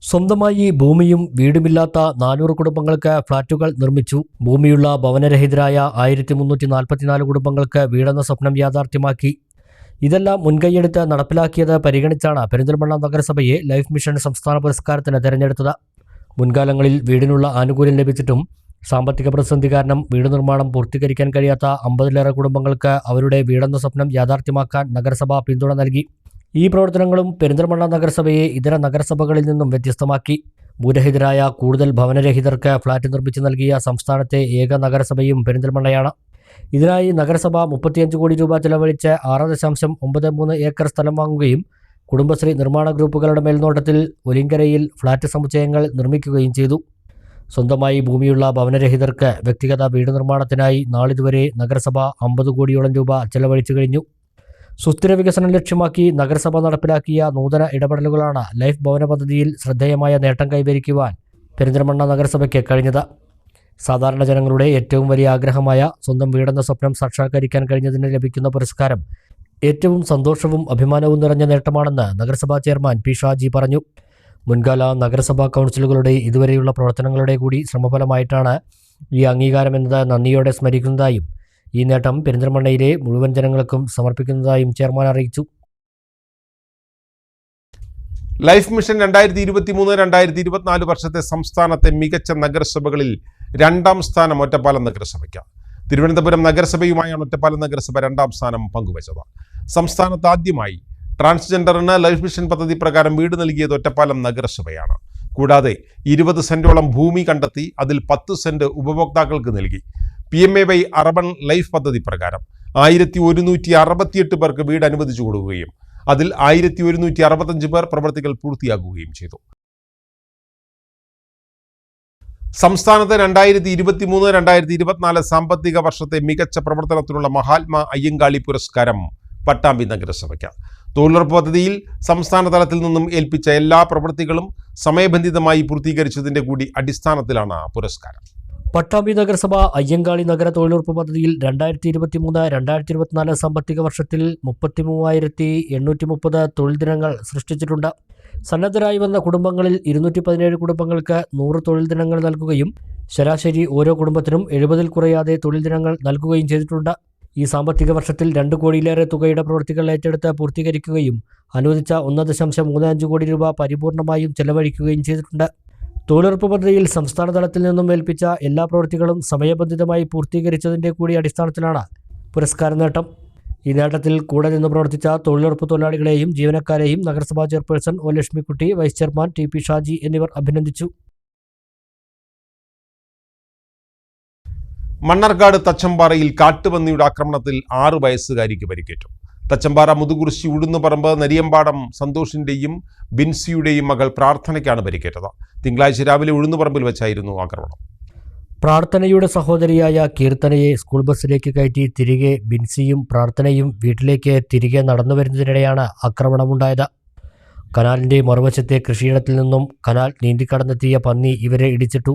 S2: സ്വന്തമായി ഭൂമിയും വീടുമില്ലാത്ത 400 കുടുംബങ്ങൾക്ക് ഫ്ളാറ്റുകൾ നിർമ്മിച്ചു. ഭൂമിയുള്ള ഭവനരഹിതരായ 1344 കുടുംബങ്ങൾക്ക് വീടെന്ന സ്വപ്നം യാഥാർത്ഥ്യമാക്കി. ഇതെല്ലാം മുൻകൈയെടുത്ത് നടപ്പിലാക്കിയത് പരിഗണിച്ചാണ് പെരിന്തൽമണ്ണ നഗരസഭയെ ലൈഫ് മിഷൻ സംസ്ഥാന പുരസ്കാരത്തിന് തിരഞ്ഞെടുത്തത്. മുൻകാലങ്ങളിൽ വീടിനുള്ള ആനുകൂല്യം ലഭിച്ചിട്ടും സാമ്പത്തിക പ്രതിസന്ധി കാരണം വീട് നിർമ്മാണം പൂർത്തീകരിക്കാൻ കഴിയാത്ത 50-ലേറെ കുടുംബങ്ങൾക്ക് അവരുടെ വീടെന്ന സ്വപ്നം യാഥാർത്ഥ്യമാക്കാൻ നഗരസഭ പിന്തുണ നൽകി. ഈ പ്രവർത്തനങ്ങളും പെരിന്തൽമണ്ണ നഗരസഭയെ ഇതര നഗരസഭകളിൽ നിന്നും വ്യത്യസ്തമാക്കി. ഭൂരഹിതരായ കൂടുതൽ ഭവനരഹിതർക്ക് ഫ്ളാറ്റ് നിർമ്മിച്ചു നൽകിയ സംസ്ഥാനത്തെ ഏക നഗരസഭയും പെരിന്തൽമണ്ണയാണ്. ഇതിനായി നഗരസഭ 35 കോടി രൂപ ചെലവഴിച്ച് 6.93 ഏക്കർ സ്ഥലം വാങ്ങുകയും കുടുംബശ്രീ നിർമ്മാണ ഗ്രൂപ്പുകളുടെ മേൽനോട്ടത്തിൽ ഒലിങ്കരയിൽ ഫ്ളാറ്റ് സമുച്ചയങ്ങൾ നിർമ്മിക്കുകയും ചെയ്തു. സ്വന്തമായി ഭൂമിയുള്ള ഭവനരഹിതർക്ക് വ്യക്തിഗത വീട് നിർമ്മാണത്തിനായി നാളിതുവരെ നഗരസഭ 50 കോടിയോളം രൂപ ചെലവഴിച്ചു കഴിഞ്ഞു. സുസ്ഥിര വികസനം ലക്ഷ്യമാക്കി നഗരസഭ നടപ്പിലാക്കിയ നൂതന ഇടപെടലുകളാണ് ലൈഫ് ഭവന പദ്ധതിയിൽ ശ്രദ്ധേയമായ നേട്ടം കൈവരിക്കുവാൻ പെരിന്തൽമണ്ണ നഗരസഭയ്ക്ക് കഴിഞ്ഞത്. സാധാരണ ജനങ്ങളുടെ ഏറ്റവും വലിയ ആഗ്രഹമായ സ്വന്തം വീടെന്ന സ്വപ്നം സാക്ഷാത്കരിക്കാൻ കഴിഞ്ഞതിന് ലഭിക്കുന്ന പുരസ്കാരം ഏറ്റവും സന്തോഷവും അഭിമാനവും നിറഞ്ഞ നേട്ടമാണെന്ന് നഗരസഭാ ചെയർമാൻ പി ഷാജി പറഞ്ഞു. മുൻകാല നഗരസഭാ കൗൺസിലുകളുടെ ഇതുവരെയുള്ള പ്രവർത്തനങ്ങളുടെ കൂടി ശ്രമഫലമായിട്ടാണ് ഈ അംഗീകാരമെന്നത് നന്ദിയോടെ സ്മരിക്കുന്നതായും ഈ നേട്ടം പെരിന്തൽമണ്ണയിലെ മുഴുവൻ ജനങ്ങൾക്കും സമർപ്പിക്കുന്നതായും ചെയർമാൻ അറിയിച്ചു.
S1: ലൈഫ് മിഷൻ 2023-2024 വർഷത്തെ സംസ്ഥാനത്തെ മികച്ച നഗരസഭകളിൽ 2ാം സ്ഥാനം ഒറ്റപ്പാലം നഗരസഭയ്ക്ക്. തിരുവനന്തപുരം നഗരസഭയുമായാണ് ഒറ്റപ്പാലം നഗരസഭ 2ാം സ്ഥാനം പങ്കുവച്ചത്. സംസ്ഥാനത്ത് ആദ്യമായി ട്രാൻസ്ജെൻഡറിന് ലൈഫ് മിഷൻ പദ്ധതി പ്രകാരം വീട് നൽകിയത് ഒറ്റപ്പാലം നഗരസഭയാണ്. കൂടാതെ 20 സെന്റോളം ഭൂമി കണ്ടെത്തി അതിൽ 10 സെന്റ് ഉപഭോക്താക്കൾക്ക് നൽകി. PMAY അർബൻ ലൈഫ് പദ്ധതി പ്രകാരം 1168 പേർക്ക് വീട് അനുവദിച്ചു കൊടുക്കുകയും അതിൽ 1165 പേർ പ്രവൃത്തികൾ പൂർത്തിയാക്കുകയും ചെയ്തു. സംസ്ഥാനത്ത് 2023-2024 സാമ്പത്തിക വർഷത്തെ മികച്ച പ്രവർത്തനത്തിനുള്ള മഹാത്മാ അയ്യങ്കാളി പുരസ്കാരം പട്ടാമ്പി നഗരസഭയ്ക്ക്. തൊഴിലുറപ്പ് പദ്ധതിയിൽ സംസ്ഥാന തലത്തിൽ നിന്നും ഏൽപ്പിച്ച എല്ലാ പ്രവൃത്തികളും സമയബന്ധിതമായി പൂർത്തീകരിച്ചതിന്റെ കൂടി അടിസ്ഥാനത്തിലാണ് പുരസ്കാരം.
S2: പട്ടാമ്പി നഗരസഭ അയ്യങ്കാളി നഗര തൊഴിലുറപ്പ് പദ്ധതിയിൽ 2023-2024 സാമ്പത്തിക വർഷത്തിൽ 33,830 തൊഴിൽ ദിനങ്ങൾ സൃഷ്ടിച്ചിട്ടുണ്ട്. സന്നദ്ധരായി വന്ന കുടുംബങ്ങളിൽ 217 കുടുംബങ്ങൾക്ക് 100 തൊഴിൽ ദിനങ്ങൾ നൽകുകയും ശരാശരി ഓരോ കുടുംബത്തിനും 70-ൽ കുറയാതെ തൊഴിൽ ദിനങ്ങൾ നൽകുകയും ചെയ്തിട്ടുണ്ട്. ഈ സാമ്പത്തിക വർഷത്തിൽ 2 കോടിയിലേറെ തുകയുടെ പ്രവൃത്തികൾ ഏറ്റെടുത്ത് പൂർത്തീകരിക്കുകയും അനുവദിച്ച 1.35 കോടി രൂപ പരിപൂർണമായും ചെലവഴിക്കുകയും ചെയ്തിട്ടുണ്ട്. തൊഴിലുറപ്പ് പദ്ധതിയിൽ സംസ്ഥാന തലത്തിൽ നിന്നും ഏൽപ്പിച്ച എല്ലാ പ്രവൃത്തികളും സമയബന്ധിതമായി പൂർത്തീകരിച്ചതിൻ്റെ കൂടി അടിസ്ഥാനത്തിലാണ് പുരസ്കാര നേട്ടം. ഈ നേട്ടത്തിൽ കൂടെ നിന്ന് പ്രവർത്തിച്ച തൊഴിലുറപ്പ് തൊഴിലാളികളെയും ജീവനക്കാരെയും നഗരസഭാ chairperson O Lakshmikutty, vice chairman T P Shaji എന്നിവർ അഭിനന്ദിച്ചു.
S1: മണ്ണർക്കാട് തച്ചമ്പാറയിൽ കാട്ടുപന്നിയുടെ ആക്രമണത്തിൽ 6 വയസ്സുകാരിക്ക് പരിക്കേറ്റു. തച്ചമ്പാറ മുതുകുറിശി ഉടുന്നുപറമ്പ് നരിയമ്പാടം സന്തോഷിന്റെയും ബിൻസിയുടെയും മകൾ പ്രാർത്ഥനയ്ക്കാണ് പരിക്കേറ്റത്. തിങ്കളാഴ്ച രാവിലെ ഉഴുന്നുപറമ്പിൽ വെച്ചായിരുന്നു ആക്രമണം.
S2: പ്രാർത്ഥനയുടെ സഹോദരിയായ കീർത്തനയെ സ്കൂൾ ബസ്സിലേക്ക് കയറ്റി തിരികെ ബിൻസിയും പ്രാർത്ഥനയും വീട്ടിലേക്ക് തിരികെ നടന്നു വരുന്നതിനിടെയാണ് ആക്രമണമുണ്ടായത്. കനാലിൻ്റെ മറുവശത്തെ കൃഷിയിടത്തിൽ നിന്നും കനാൽ നീന്തിക്കടന്നെത്തിയ പന്നി ഇവരെ ഇടിച്ചിട്ടു.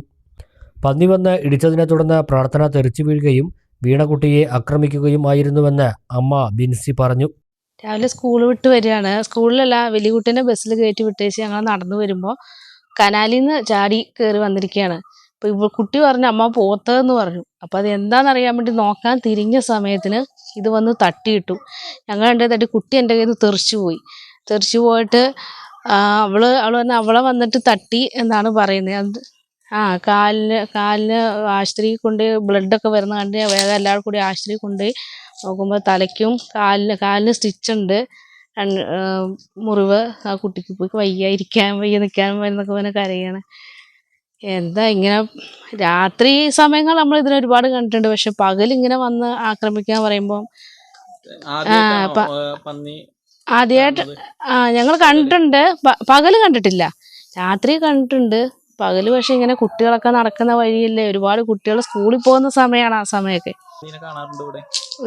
S2: പന്നി വന്ന് ഇടിച്ചതിനെ തുടർന്ന് പ്രാർത്ഥന തെറിച്ചു വീഴുകയും വീണകുട്ടിയെ ആക്രമിക്കുകയും ആയിരുന്നുവെന്ന് അമ്മ ബിൻസി പറഞ്ഞു.
S7: രാവിലെ സ്കൂൾ വിട്ട് വരികയാണ്. സ്കൂളിലല്ല, വലിയ കുട്ടീനെ ബസ്സിൽ കയറ്റി വിട്ടേച്ച് ഞങ്ങൾ നടന്നു വരുമ്പോൾ കനാലിൽ നിന്ന് ചാടി കയറി വന്നിരിക്കുകയാണ്. അപ്പോൾ ഇപ്പോൾ കുട്ടി പറഞ്ഞു അമ്മ പോത്തതെന്ന് പറഞ്ഞു. അപ്പോൾ അത് എന്താണെന്നറിയാൻ വേണ്ടി നോക്കാൻ തിരിഞ്ഞ സമയത്തിന് ഇത് വന്ന് തട്ടിയിട്ടു. ഞങ്ങൾ എൻ്റെ തട്ടി കുട്ടി എൻ്റെ കയ്യിൽ നിന്ന് തെറിച്ചു പോയിട്ട് അവളെ വന്നിട്ട് തട്ടി എന്നാണ് പറയുന്നത്. കാലിന് ആശുപത്രി കൊണ്ട് ബ്ലഡൊക്കെ വരുന്ന കണ്ട് വേഗം എല്ലാവരും കൂടി ആശുപത്രി കൊണ്ട് നോക്കുമ്പോൾ തലയ്ക്കും കാലിന് സ്റ്റിച്ചുണ്ട്, മുറിവ്. ആ കുട്ടിക്ക് പോയി ഇരിക്കാൻ വയ്യ നിൽക്കാൻ വയ്യ എന്നൊക്കെ പറഞ്ഞ് കരയാണ്. എന്താ ഇങ്ങനെ രാത്രി സമയങ്ങൾ നമ്മൾ ഇതിന് ഒരുപാട് കണ്ടിട്ടുണ്ട്. പക്ഷെ പകലിങ്ങനെ വന്ന് ആക്രമിക്കാൻ പറയുമ്പോൾ ആദ്യമായിട്ട് ഞങ്ങൾ കണ്ടിട്ടുണ്ട്. പകല് കണ്ടിട്ടില്ല, രാത്രി കണ്ടിട്ടുണ്ട്. പകല് പക്ഷെ ഇങ്ങനെ കുട്ടികളൊക്കെ നടക്കുന്ന വഴിയല്ലേ, ഒരുപാട് കുട്ടികൾ സ്കൂളിൽ പോകുന്ന സമയമാണ്. ആ സമയമൊക്കെ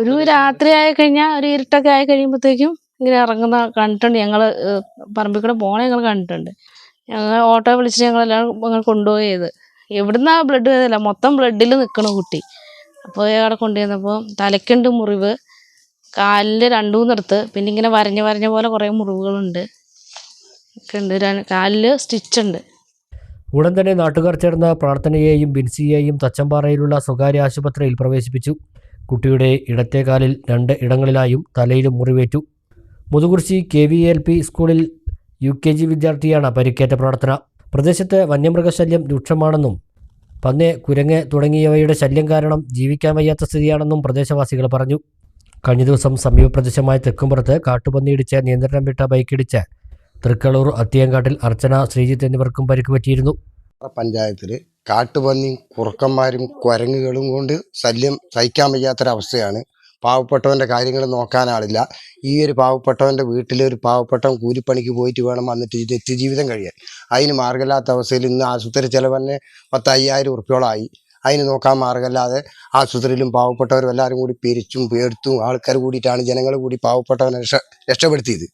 S7: ഒരു രാത്രി ആയി കഴിഞ്ഞാൽ ഒരു ഇരുട്ടൊക്കെ ആയി കഴിയുമ്പോഴത്തേക്കും ഇങ്ങനെ ഇറങ്ങുന്ന കണ്ടിട്ടുണ്ട്. ഞങ്ങൾ പറമ്പിൽ കൂടെ പോണ ഞങ്ങൾ കണ്ടിട്ടുണ്ട്. ഞങ്ങൾ ഓട്ടോ വിളിച്ചിട്ട് ഞങ്ങളെല്ലാം കൊണ്ടുപോയത്. എവിടുന്നാ ബ്ലഡ് വരുന്നില്ല, മൊത്തം ബ്ലഡിൽ നിൽക്കണ കുട്ടി. അപ്പോൾ അവിടെ കൊണ്ടുവന്നപ്പോൾ തലയ്ക്കുണ്ട് മുറിവ്, കാലിൽ 2-3 പിന്നെ ഇങ്ങനെ വരഞ്ഞ പോലെ കുറേ മുറിവുകളുണ്ട് ഒക്കെ ഉണ്ട്. കാലിൽ സ്റ്റിച്ചുണ്ട്.
S2: ഉടൻ തന്നെ നാട്ടുകാർ ചേർന്ന് പ്രാർത്ഥനയെയും ബിൻസിയെയും തച്ചമ്പാറയിലുള്ള സ്വകാര്യ ആശുപത്രിയിൽ പ്രവേശിപ്പിച്ചു. കുട്ടിയുടെ ഇടത്തെ കാലിൽ 2 ഇടങ്ങളിലായും തലയിലും മുറിവേറ്റു. മുതുകുറിശി KVLP സ്കൂളിൽ UKG വിദ്യാർത്ഥിയാണ് പരിക്കേറ്റ പ്രാർത്ഥന. പ്രദേശത്ത് വന്യമൃഗശല്യം രൂക്ഷമാണെന്നും പന്നി, കുരങ്ങ് തുടങ്ങിയവയുടെ ശല്യം കാരണം ജീവിക്കാൻ വയ്യാത്ത സ്ഥിതിയാണെന്നും പ്രദേശവാസികൾ പറഞ്ഞു. കഴിഞ്ഞ ദിവസം സമീപപ്രദേശമായ തെക്കുംപുറത്ത് കാട്ടുപന്നിയിടിച്ച് നിയന്ത്രണം വിട്ട ബൈക്കിടിച്ച് തൃക്കളൂർ അത്തിയങ്കാട്ടിൽ അർച്ചന, ശ്രീജിത്ത് എന്നിവർക്കും പരിക്ക് പറ്റിയിരുന്നു.
S8: പഞ്ചായത്തിൽ കാട്ടുപന്നിയും കുറുക്കന്മാരും കുരങ്ങുകളും കൊണ്ട് ശല്യം സഹിക്കാൻ വയ്യാത്തൊരവസ്ഥയാണ്. പാവപ്പെട്ടവൻ്റെ കാര്യങ്ങൾ നോക്കാൻ ആളില്ല. ഈ ഒരു പാവപ്പെട്ടവൻ്റെ വീട്ടിലൊരു പാവപ്പെട്ടവൻ കൂലിപ്പണിക്ക് പോയിട്ട് വേണം വന്നിട്ട് നിത്യജീവിതം കഴിയാൻ. അതിന് മാർഗമില്ലാത്ത അവസ്ഥയിൽ ഇന്ന് ആശുപത്രി ചിലവ് തന്നെ 10,000 ഉറുപ്പ്യോളമായി. അതിന് നോക്കാൻ മാർഗമില്ലാതെ ആശുപത്രിയിലും പാവപ്പെട്ടവരും എല്ലാവരും കൂടി പിരിച്ചും പേർത്തും ആൾക്കാർ കൂടിയിട്ടാണ് ജനങ്ങൾ കൂടി പാവപ്പെട്ടവനെ രക്ഷപ്പെടുത്തിയത്.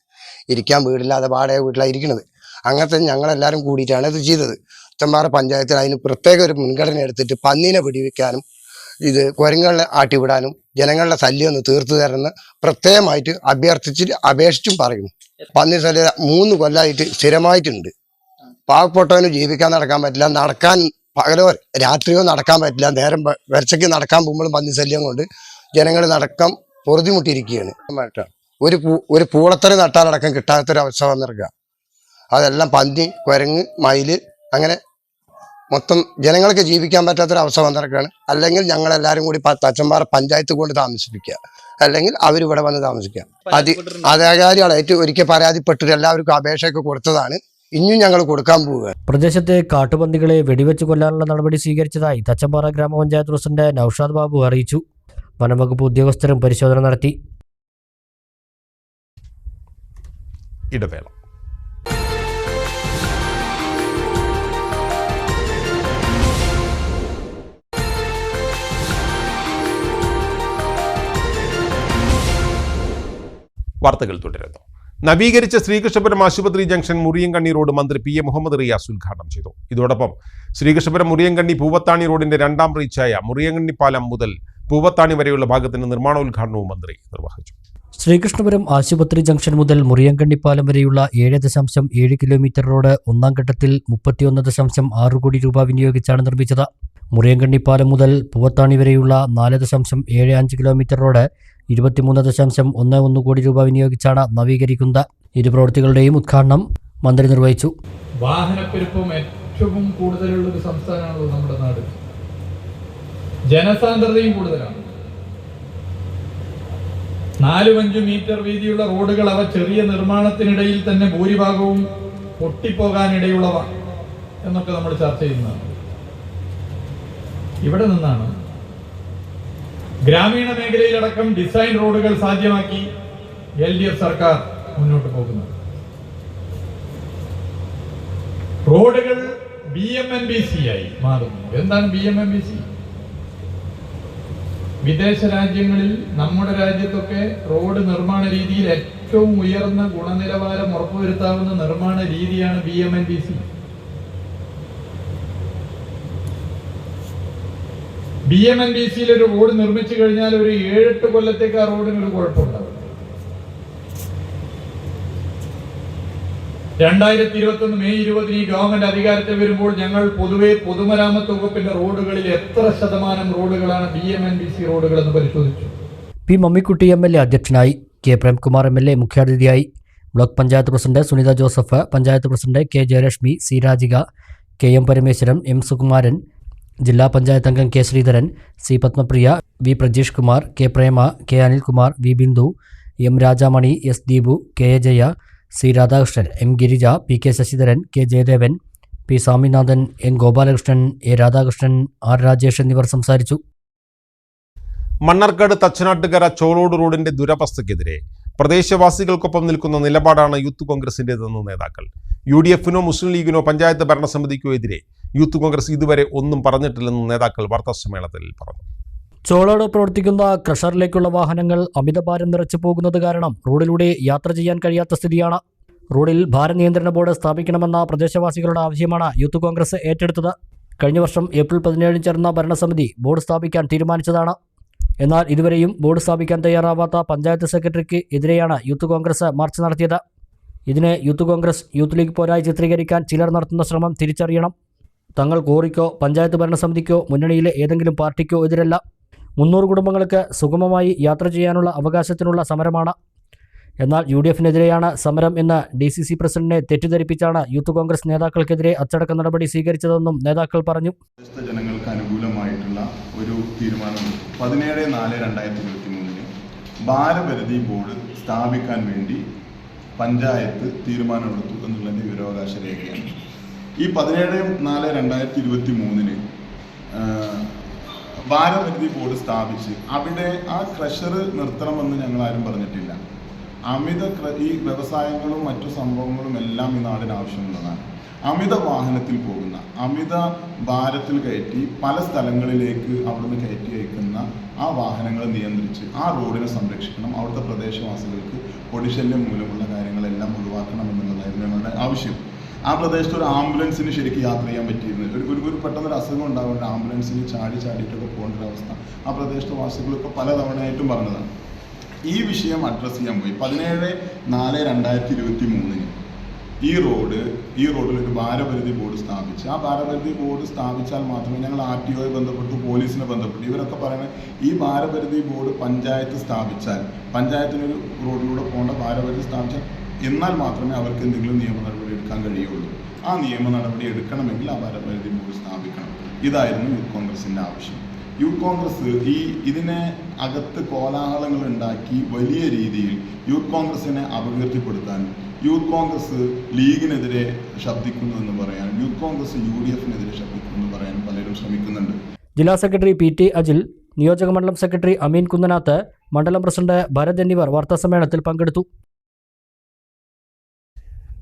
S8: ഇരിക്കാൻ വീടില്ലാതെ വാടക വീട്ടിലാണ് ഇരിക്കുന്നത്. അങ്ങനത്തെ ഞങ്ങളെല്ലാവരും കൂടിയിട്ടാണ് ഇത് ചെയ്തത്. തച്ചമ്പാറ പഞ്ചായത്തിൽ അതിന് പ്രത്യേക ഒരു മുൻഗണന എടുത്തിട്ട് പന്നീനെ പിടിവെക്കാനും ഇത് കുരങ്ങുകളെ ആട്ടിവിടാനും ജനങ്ങളുടെ ശല്യം ഒന്ന് തീർത്തു തരുന്ന പ്രത്യേകമായിട്ട് അപേക്ഷിച്ചും പറയുന്നു. പന്നി ശല്യം 3 കൊല്ലമായിട്ട് സ്ഥിരമായിട്ടുണ്ട്. പാവപ്പെട്ടവന് ജീവിക്കാൻ നടക്കാൻ പറ്റില്ല, നടക്കാൻ പകലോ രാത്രിയോ നടക്കാൻ പറ്റില്ല. നേരം വെർച്ചയ്ക്ക് നടക്കാൻ പോകുമ്പോഴും പന്നി ശല്യം കൊണ്ട് ജനങ്ങൾ നടക്കാൻ പൊറുതിമുട്ടിയിരിക്കുകയാണ്. ഒരു പൂളത്തറി നട്ടാലടക്കം കിട്ടാത്തൊരവസ്ഥ വന്നിരിക്കുക. അതെല്ലാം പന്നി, കുരങ്ങ്, മയിൽ, അങ്ങനെ മൊത്തം ജനങ്ങൾക്ക് ജീവിക്കാൻ പറ്റാത്തൊരവസ്ഥ വന്നിരിക്കുകയാണ്. അല്ലെങ്കിൽ ഞങ്ങളെല്ലാവരും കൂടി തച്ചമ്പാറ പഞ്ചായത്ത് കൊണ്ട് താമസിപ്പിക്കുക, അല്ലെങ്കിൽ അവരിവിടെ വന്ന് താമസിക്കുക. അധികാരികളായിട്ട് ഒരിക്കൽ പരാതിപ്പെട്ടിട്ട് എല്ലാവർക്കും അപേക്ഷയൊക്കെ കൊടുത്തതാണ്. ഇനിയും ഞങ്ങൾ കൊടുക്കാൻ പോവുക.
S2: പ്രദേശത്തെ കാട്ടുപന്നികളെ വെടിവെച്ച് കൊല്ലാനുള്ള നടപടി സ്വീകരിച്ചതായി തച്ചമ്പാറ ഗ്രാമപഞ്ചായത്ത് പ്രസിഡന്റ് നൌഷാദ് ബാബു അറിയിച്ചു. വനംവകുപ്പ് ഉദ്യോഗസ്ഥരും പരിശോധന നടത്തി.
S1: ഇടവേള. വാർത്തകൾ തുടരുന്നു. നവീകരിച്ച ശ്രീകൃഷ്ണപുരം ആശുപത്രി ജംഗ്ഷൻ മുറിയങ്കണ്ണി റോഡ് മന്ത്രി പി എ മുഹമ്മദ് റിയാസ് ഉദ്ഘാടനം ചെയ്തു. ഇതോടൊപ്പം ശ്രീകൃഷ്ണപുരം മുറിയങ്കണ്ണി പൂവത്താണി റോഡിന്റെ 2ാം റീച്ചായ മുറിയങ്കണ്ണി പാലം മുതൽ പൂവത്താണി വരെയുള്ള ഭാഗത്തിന് നിർമ്മാണോദ്ഘാടനവും മന്ത്രി നിർവഹിച്ചു.
S2: ശ്രീകൃഷ്ണപുരം ആശുപത്രി ജംഗ്ഷൻ മുതൽ മുറിയങ്കണ്ണി പാലം വരെയുള്ള 7.7 കിലോമീറ്റർ റോഡ് 1ാം ഘട്ടത്തിൽ 31.6 കോടി രൂപ വിനിയോഗിച്ചാണ് നിർമ്മിച്ചത്. മുറിയങ്കണ്ണി പാലം മുതൽ പൂവത്താണി വരെയുള്ള 4.75 കിലോമീറ്റർ റോഡ് 23.11 കോടി രൂപ വിനിയോഗിച്ചാണ് നവീകരിക്കുന്നത്. ഇരു പ്രവൃത്തികളുടെയും ഉദ്ഘാടനം മന്ത്രി നിർവഹിച്ചു.
S3: വാഹനപ്പെരുപ്പം ഏറ്റവും കൂടുതലുള്ള ഒരു സംസ്ഥാനമാണല്ലോ നമ്മുടെ നാട്. ജനസാന്ദ്രതയും കൂടുതലാണ്. 4-5 മീറ്റർ വീതിയുള്ള റോഡുകൾ, അവ ചെറിയ നിർമ്മാണത്തിനിടയിൽ തന്നെ ഭൂരിഭാഗവും പൊട്ടിപ്പോകാനിടയുള്ളവ എന്നൊക്കെ നമ്മൾ ചർച്ച ചെയ്യുന്നതാണ്. ഇവിടെ നിന്നാണ് ഗ്രാമീണ മേഖലയിലടക്കം ഡിസൈൻ റോഡുകൾ സാധ്യമാക്കി LDF സർക്കാർ മുന്നോട്ട് പോകുന്നത്. റോഡുകൾ BMNBC ആയി മാറുന്നു. എന്താണ് BMNBC? വിദേശ രാജ്യങ്ങളിൽ, നമ്മുടെ രാജ്യത്തൊക്കെ റോഡ് നിർമ്മാണ രീതിയിൽ ഏറ്റവും ഉയർന്ന ഗുണനിലവാരം ഉറപ്പുവരുത്താവുന്ന നിർമ്മാണ രീതിയാണ് BMNBC. BMNBCയിൽ ഒരു റോഡ് നിർമ്മിച്ചു കഴിഞ്ഞാൽ ഒരു 7-8 കൊല്ലത്തേക്ക് ആ റോഡിന് ഒരു കുഴപ്പമുണ്ടാവും. 2021 മെയ് 20 ഈ ഗവൺമെന്റ് അധികാരത്തിൽ വരുമ്പോൾ ഞങ്ങൾ പൊതുവെ പൊതുമരാമത്ത് വകുപ്പിന്റെ റോഡുകളിൽ എത്ര ശതമാനം റോഡുകളാണ് BMNBC റോഡുകൾ എന്ന് പരിശോധിച്ചു.
S2: പി മമ്മിക്കുട്ടി MLA അധ്യക്ഷനായി. കെ പ്രേംകുമാർ MLA മുഖ്യാതിഥിയായി. Block panchayat president Sunitha Joseph, panchayat president K Jayalakshmi, C Rajika, KM Parameswaran, M Sukumaran, ജില്ലാ പഞ്ചായത്ത് അംഗം K Sreedharan, C Padmapriya, V Prajeesh Kumar, K Prema, K Anilkumar, V Bindu, M Rajamani, S Deepu, K A Jaya, C Radhakrishnan, M Girija, PK Sasidharan, K Jayadevan, P Swaminathan, N Gopalakrishnan, A Radhakrishnan, R Rajesh എന്നിവർ സംസാരിച്ചു.
S1: മണ്ണാർക്കാട് തച്ചനാട്ടുകര ചോളോട് റോഡിന്റെ ദുരവസ്ഥയ്ക്കെതിരെ പ്രദേശവാസികൾക്കൊപ്പം നിൽക്കുന്ന നിലപാടാണ് യൂത്ത് കോൺഗ്രസിന്റേതെന്ന് നേതാക്കൾ. UDFനോ മുസ്ലിം ലീഗിനോ പഞ്ചായത്ത് ഭരണസമിതിക്കോ എതിരെ യൂത്ത് കോൺഗ്രസ് ഇതുവരെ ഒന്നും പറഞ്ഞിട്ടില്ലെന്ന് നേതാക്കൾ വാർത്താസമ്മേളനത്തിൽ പറഞ്ഞു.
S2: ചോളോട് പ്രവർത്തിക്കുന്ന ക്രഷറിലേക്കുള്ള വാഹനങ്ങൾ അമിതഭാരം നിറച്ചു പോകുന്നത് കാരണം റോഡിലൂടെ യാത്ര ചെയ്യാൻ കഴിയാത്ത സ്ഥിതിയാണ്. റോഡിൽ ഭാരനിയന്ത്രണ ബോർഡ് സ്ഥാപിക്കണമെന്ന പ്രദേശവാസികളുടെ ആവശ്യമാണ് യൂത്ത് കോൺഗ്രസ് ഏറ്റെടുത്തത്. കഴിഞ്ഞ വർഷം ഏപ്രിൽ 17 ചേർന്ന ഭരണസമിതി ബോർഡ് സ്ഥാപിക്കാൻ തീരുമാനിച്ചതാണ്. എന്നാൽ ഇതുവരെയും ബോർഡ് സ്ഥാപിക്കാൻ തയ്യാറാവാത്ത പഞ്ചായത്ത് സെക്രട്ടറിക്ക് എതിരെയാണ് യൂത്ത് കോൺഗ്രസ് മാർച്ച് നടത്തിയത്. ഇതിനെ യൂത്ത് കോൺഗ്രസ് യൂത്ത് ലീഗ് പോരായി ചിത്രീകരിക്കാൻ ചിലർ നടത്തുന്ന ശ്രമം തിരിച്ചറിയണം. തങ്ങൾ കോറിക്കോ പഞ്ചായത്ത് ഭരണസമിതിക്കോ മുന്നണിയിലെ ഏതെങ്കിലും പാർട്ടിക്കോ എതിരല്ല. 300 കുടുംബങ്ങൾക്ക് സുഗമമായി യാത്ര ചെയ്യാനുള്ള അവകാശത്തിനുള്ള സമരമാണ്. എന്നാൽ UDFനെതിരെയാണ് സമരം എന്ന് DCC പ്രസിഡന്റിനെ തെറ്റിദ്ധരിപ്പിച്ചാണ് യൂത്ത് കോൺഗ്രസ് നേതാക്കൾക്കെതിരെ അച്ചടക്ക നടപടി സ്വീകരിച്ചതെന്നും നേതാക്കൾ പറഞ്ഞു.
S9: ജനങ്ങൾക്ക് അനുകൂലമായിട്ടുള്ള ഒരു തീരുമാനം 17/4/2023 ഭാരപരിധി ബോർഡ് സ്ഥാപിക്കാൻ വേണ്ടി പഞ്ചായത്ത് തീരുമാനമെടുത്തു എന്നുള്ളതിൻ്റെ വിവരാവകാശ രേഖയാണ്. ഈ 17/4/2023 ഭാരപരിധി ബോർഡ് സ്ഥാപിച്ച് അവിടെ ആ ക്രഷർ നിർത്തണമെന്ന് ഞങ്ങൾ ആരും പറഞ്ഞിട്ടില്ല. ഈ വ്യവസായങ്ങളും മറ്റു സംഭവങ്ങളും എല്ലാം ഈ നാടിന് ആവശ്യമുള്ളതാണ്. അമിത വാഹനത്തിൽ പോകുന്ന, അമിത ഭാരത്തിൽ കയറ്റി പല സ്ഥലങ്ങളിലേക്ക് അവിടുന്ന് കയറ്റി അയക്കുന്ന ആ വാഹനങ്ങൾ നിയന്ത്രിച്ച് ആ റോഡിനെ സംരക്ഷിക്കണം. അവിടുത്തെ പ്രദേശവാസികൾക്ക് പൊടിശല്യം മൂലമുള്ള കാര്യങ്ങളെല്ലാം ഒഴിവാക്കണം എന്നുള്ളതായിരുന്നു ഞങ്ങളുടെ ആവശ്യം. ആ പ്രദേശത്ത് ഒരു ആംബുലൻസിന് ശരിക്കും യാത്ര ചെയ്യാൻ പറ്റിയിരുന്നത്, ഒരു പെട്ടെന്നൊരു അസുഖം ഉണ്ടാവേണ്ട ആംബുലൻസിന് ചാടിയിട്ടൊക്കെ പോകേണ്ട ഒരു അവസ്ഥ ആ പ്രദേശത്തെ വാസികളൊക്കെ പല തവണയായിട്ടും പറഞ്ഞതാണ്. ഈ വിഷയം അഡ്രസ്സ് ചെയ്യാൻ പോയി 17/4/2023 ഈ റോഡിൽ ഒരു ഭാരപരിധി ബോർഡ് സ്ഥാപിച്ച്, ആ ഭാരപരിധി ബോർഡ് സ്ഥാപിച്ചാൽ മാത്രമേ, ഞങ്ങൾ RTOയെ ബന്ധപ്പെട്ടു, പോലീസിനെ ബന്ധപ്പെട്ടു, ഇവരൊക്കെ പറയുന്നത് ഈ ഭാരപരിധി ബോർഡ് പഞ്ചായത്ത് സ്ഥാപിച്ചാൽ, പഞ്ചായത്തിനൊരു റോഡിലൂടെ പോകേണ്ട ഭാരപരിധി സ്ഥാപിച്ചാൽ എന്നാൽ മാത്രമേ അവർക്ക് എന്തെങ്കിലും നിയമ നടപടി എടുക്കാൻ കഴിയുള്ളൂ. ആ നിയമ നടപടി എടുക്കണമെങ്കിൽ ആ ഭാരപരിധി ബോർഡ് സ്ഥാപിക്കണം. ഇതായിരുന്നു യൂത്ത് കോൺഗ്രസിൻ്റെ ആവശ്യം. യൂത്ത് കോൺഗ്രസ് ഇതിനെ അകത്ത് കോലാഹലങ്ങൾ ഉണ്ടാക്കി വലിയ രീതിയിൽ യൂത്ത് കോൺഗ്രസിനെ അപകീർത്തിപ്പെടുത്താനും, യൂത്ത് കോൺഗ്രസ് ലീഗിനെതിരെ ശബ്ദിക്കുന്നു എന്ന് പറയാനും, യൂത്ത് കോൺഗ്രസ് UDFനെതിരെ ശബ്ദിക്കുന്നു എന്ന് പറയാനും പലരും ശ്രമിക്കുന്നുണ്ട്.
S2: ജില്ലാ സെക്രട്ടറി PT അജിൽ, നിയോജക മണ്ഡലം സെക്രട്ടറി അമീൻ കുന്നനാത്ത്, മണ്ഡലം പ്രസിഡന്റ് ഭരത് എന്നിവർ വാർത്താസമ്മേളനത്തിൽ പങ്കെടുത്തു.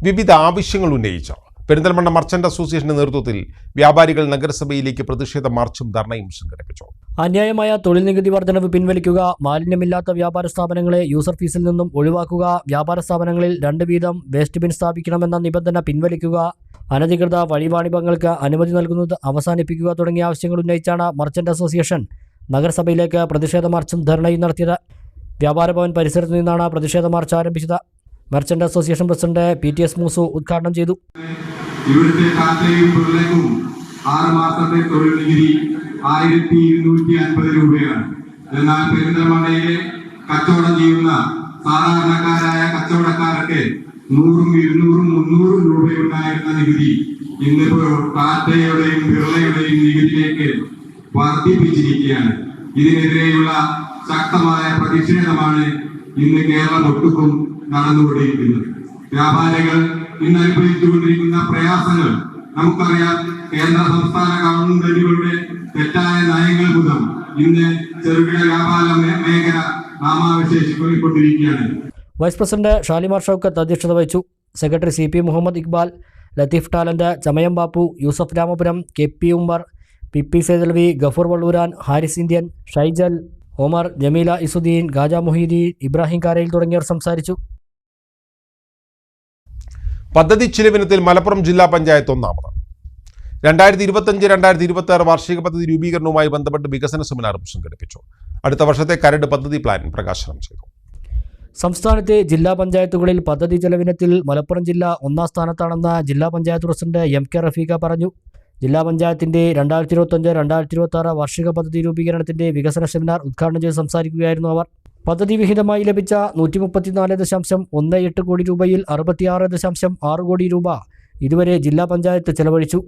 S1: വിവിധ ആവശ്യങ്ങൾ ഉന്നയിച്ച പെരിന്തൽമണ്ണ മർച്ചന്റ് അസോസിയേഷന്റെ നേതൃത്വത്തിൽ വ്യാപാരികൾ നഗരസഭയിലേക്ക് പ്രതിഷേധ മാർച്ചും ധർണയും സംഘടിപ്പിച്ചു.
S2: അന്യായമായ തൊഴിൽ നികുതി വർധനവ് പിൻവലിക്കുക, മാലിന്യമില്ലാത്ത വ്യാപാര സ്ഥാപനങ്ങളെ യൂസർ ഫീസിൽ നിന്നും ഒഴിവാക്കുക, വ്യാപാര സ്ഥാപനങ്ങളിൽ 2 വീതം വേസ്റ്റ് ബിൻ സ്ഥാപിക്കണമെന്ന നിബന്ധന പിൻവലിക്കുക, അനധികൃത വഴിവാണിഭങ്ങൾക്ക് അനുമതി നൽകുന്നത് അവസാനിപ്പിക്കുക തുടങ്ങിയ ആവശ്യങ്ങൾ ഉന്നയിച്ചാണ് മർച്ചന്റ് അസോസിയേഷൻ നഗരസഭയിലേക്ക് പ്രതിഷേധ മാർച്ചും ധർണയും നടത്തിയത്. വ്യാപാര ഭവൻ പരിസരത്ത് നിന്നാണ് പ്രതിഷേധ മാർച്ച് ആരംഭിച്ചത്. Merchant association president PTS Moosu ഉദ്ഘാടനം ചെയ്തു.
S10: ഇവിടുത്തെ കാറ്റയും തൊഴിലേക്കും 6 മാസത്തെ തൊഴിൽ നികുതി 1250 രൂപയാണ്. എന്നാൽ പെരിന്തൽമണ്ണയിലെ കച്ചവടം ചെയ്യുന്ന സാധാരണക്കാരായ കച്ചവടക്കാർക്ക് 100, 200, 300 രൂപയുണ്ടായിരുന്ന നികുതി ഇന്നിപ്പോൾ ടാറ്റയുടെയും ബിർളയുടെയും നികുതിയിലേക്ക് വർദ്ധിപ്പിച്ചിരിക്കുകയാണ്. ഇതിനെതിരെയുള്ള ശക്തമായ പ്രതിഷേധമാണ് ഇന്ന് കേരളം ഒട്ടുക്കും നടന്നുകൊണ്ടിരിക്കുന്നത്. വ്യാപാരികൾ ഇന്ന് അനുഭവിച്ചുകൊണ്ടിരിക്കുന്ന പ്രയാസങ്ങൾ നമുക്കറിയാം. കേന്ദ്ര സംസ്ഥാന ഗവൺമെന്റുകളുടെ തെറ്റായ നയങ്ങൾ മൂലം ഇന്ന് ചെറുകിട വ്യാപാര മേഖല നാമാവശേഷിക്കൊണ്ടിരിക്കുകയാണ്.
S2: വൈസ് പ്രസിഡന്റ് ഷാലിമാർ ഷൗക്കത്ത് അധ്യക്ഷത വഹിച്ചു. Secretary CP Muhammad Iqbal, Latheef Talent, Chamayam Bappu, Yusuf Ramapuram, KP Ummer, PP Sethalvi, Gafoor Valluran, Haris Indian, Shaijal, Omar, Jameela Izzuddeen, Gaja Moideen, Ibrahim Karayil തുടങ്ങിയവർ സംസാരിച്ചു.
S1: പദ്ധതി ചിലവിനത്തിൽ മലപ്പുറം ജില്ലാ പഞ്ചായത്ത് ഒന്നാമത്. 2025-2026 വാർഷിക പദ്ധതി രൂപീകരണവുമായി ബന്ധപ്പെട്ട് വികസന സെമിനാറും സംഘടിപ്പിച്ചു. അടുത്ത വർഷത്തെ കരട് പദ്ധതി പ്ലാൻ പ്രകാശനം ചെയ്തു.
S2: സംസ്ഥാനത്തെ ജില്ലാ പഞ്ചായത്തുകളിൽ പദ്ധതി ചെലവിനത്തിൽ മലപ്പുറം ജില്ല 1-ാം സ്ഥാനത്താണെന്ന് ജില്ലാ പഞ്ചായത്ത് പ്രസിഡന്റ് MK റഫീഖ പറഞ്ഞു. ജില്ലാ പഞ്ചായത്തിന്റെ 2025-2026 വാർഷിക പദ്ധതി രൂപീകരണത്തിന്റെ വികസന സെമിനാർ ഉദ്ഘാടനം ചെയ്ത് സംസാരിക്കുകയായിരുന്നു അവർ. പദ്ധതി വിഹിതമായി ലഭിച്ച 134.18 കോടി രൂപയിൽ 66.6 കോടി രൂപ ഇതുവരെ ജില്ലാ പഞ്ചായത്ത് ചെലവഴിച്ചു.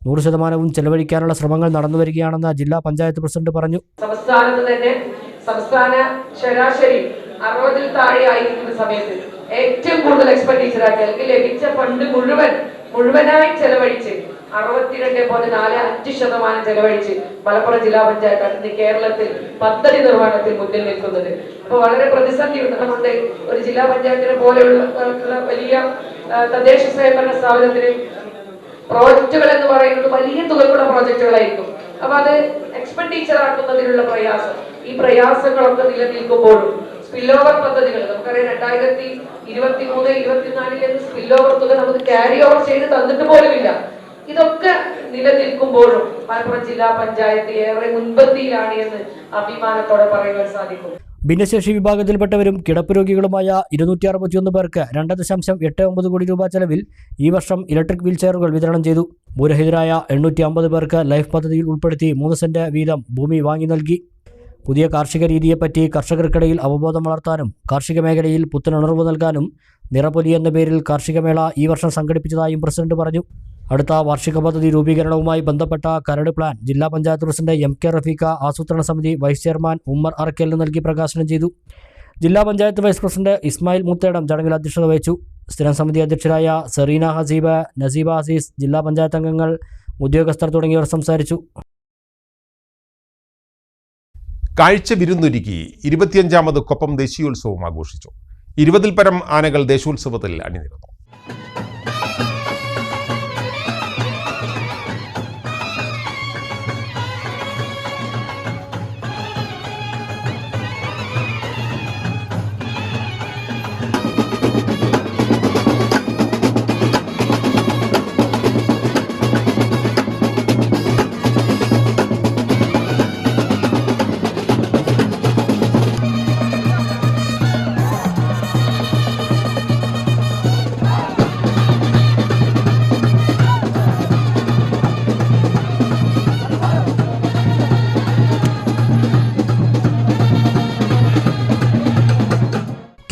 S2: 100% ചെലവഴിക്കാനുള്ള ശ്രമങ്ങൾ നടന്നുവരികയാണെന്ന് ജില്ലാ പഞ്ചായത്ത് പ്രസിഡന്റ് പറഞ്ഞു.
S11: സംസ്ഥാനത്ത് തന്നെ സംസ്ഥാന ശരാശരി 60-ൽ താഴെ ആയിരിക്കുന്ന സമയത്ത് ഏറ്റവും കൂടുതൽ എക്സ്പെൻഡിച്ചർ ആയിട്ട് അല്ലെങ്കിൽ ലഭിച്ച ഫണ്ട് മുഴുവനായി ചെലവഴിച്ച് 62.45% ചെലവഴിച്ച് മലപ്പുറം ജില്ലാ പഞ്ചായത്താണ് ഇന്ന് കേരളത്തിൽ പദ്ധതി നിർവഹണത്തിൽ മുന്നിൽ നിൽക്കുന്നത്. അപ്പോൾ വളരെ പ്രതിസന്ധി ഉണ്ട്. ഒരു ജില്ലാ പഞ്ചായത്തിനെ പോലെയുള്ള വലിയ തദ്ദേശ സ്വയംഭരണ സ്ഥാപനത്തിന് പ്രോജക്റ്റുകൾ എന്ന് പറയുന്നത് വലിയ തുകക്കുള്ള പ്രോജക്റ്റുകളായിരിക്കും. അപ്പൊ അത് എക്സ്പെൻഡിച്ചർ ആക്കുന്നതിനുള്ള പ്രയാസം, ഈ പ്രയാസങ്ങളൊക്കെ നിലനിൽക്കുമ്പോഴും സ്പിൽ ഓവർ പദ്ധതികൾ നമുക്കറിയാം 2023-24 സ്പിൽ ഓവർ തുക നമുക്ക് ക്യാരി ഓവർ ചെയ്ത് തന്നിട്ട് പോലുമില്ല. ഇതൊക്കെ നിലനിൽക്കുമ്പോഴും മലപ്പുറം ജില്ലാ പഞ്ചായത്ത് ഏറെ മുൻപന്തിയിലാണ് എന്ന് അഭിമാനത്തോടെ പറയുവാൻ സാധിക്കും.
S2: ഭിന്നശേഷി വിഭാഗത്തിൽപ്പെട്ടവരും കിടപ്പ് രോഗികളുമായ 261 പേർക്ക് 2.89 കോടി രൂപ ചെലവിൽ ഈ വർഷം ഇലക്ട്രിക് വീൽചെയറുകൾ വിതരണം ചെയ്തു. ഭൂരഹിതരായ 850 പേർക്ക് ലൈഫ് പദ്ധതിയിൽ ഉൾപ്പെടുത്തി 3 സെന്റ് വീതം ഭൂമി വാങ്ങി നൽകി. പുതിയ കാർഷിക രീതിയെപ്പറ്റി കർഷകർക്കിടയിൽ അവബോധം വളർത്താനും കാർഷിക മേഖലയിൽ പുത്തനുണർവ് നൽകാനും നിറപൊലി എന്ന പേരിൽ കാർഷികമേള ഈ വർഷം സംഘടിപ്പിച്ചതായും പ്രസിഡന്റ് പറഞ്ഞു. അടുത്ത വാർഷിക പദ്ധതി രൂപീകരണവുമായി ബന്ധപ്പെട്ട കരട് പ്ലാൻ ജില്ലാ പഞ്ചായത്ത് പ്രസിഡന്റ് MK റഫീഖ ആസൂത്രണ സമിതി വൈസ് ചെയർമാൻ ഉമ്മർ അറക്കലിന് നൽകി പ്രകാശനം ചെയ്തു. ജില്ലാ പഞ്ചായത്ത് വൈസ് പ്രസിഡന്റ് ഇസ്മായിൽ മുത്തേടം ചടങ്ങിൽ അധ്യക്ഷത വഹിച്ചു. സ്ഥിരം സമിതി അധ്യക്ഷരായ സെറീന ഹസീബ്, നസീബ അസീസ്, ജില്ലാ പഞ്ചായത്ത് അംഗങ്ങൾ, ഉദ്യോഗസ്ഥർ തുടങ്ങിയവർ സംസാരിച്ചു.
S1: കാഴ്ച വിരുന്നൊരുക്കി 25ാമത് കൊപ്പം ദേശീയോത്സവം ആഘോഷിച്ചു. 20ൽ പരം ആനകൾ ദേശോത്സവത്തിൽ അണിനിരന്നു.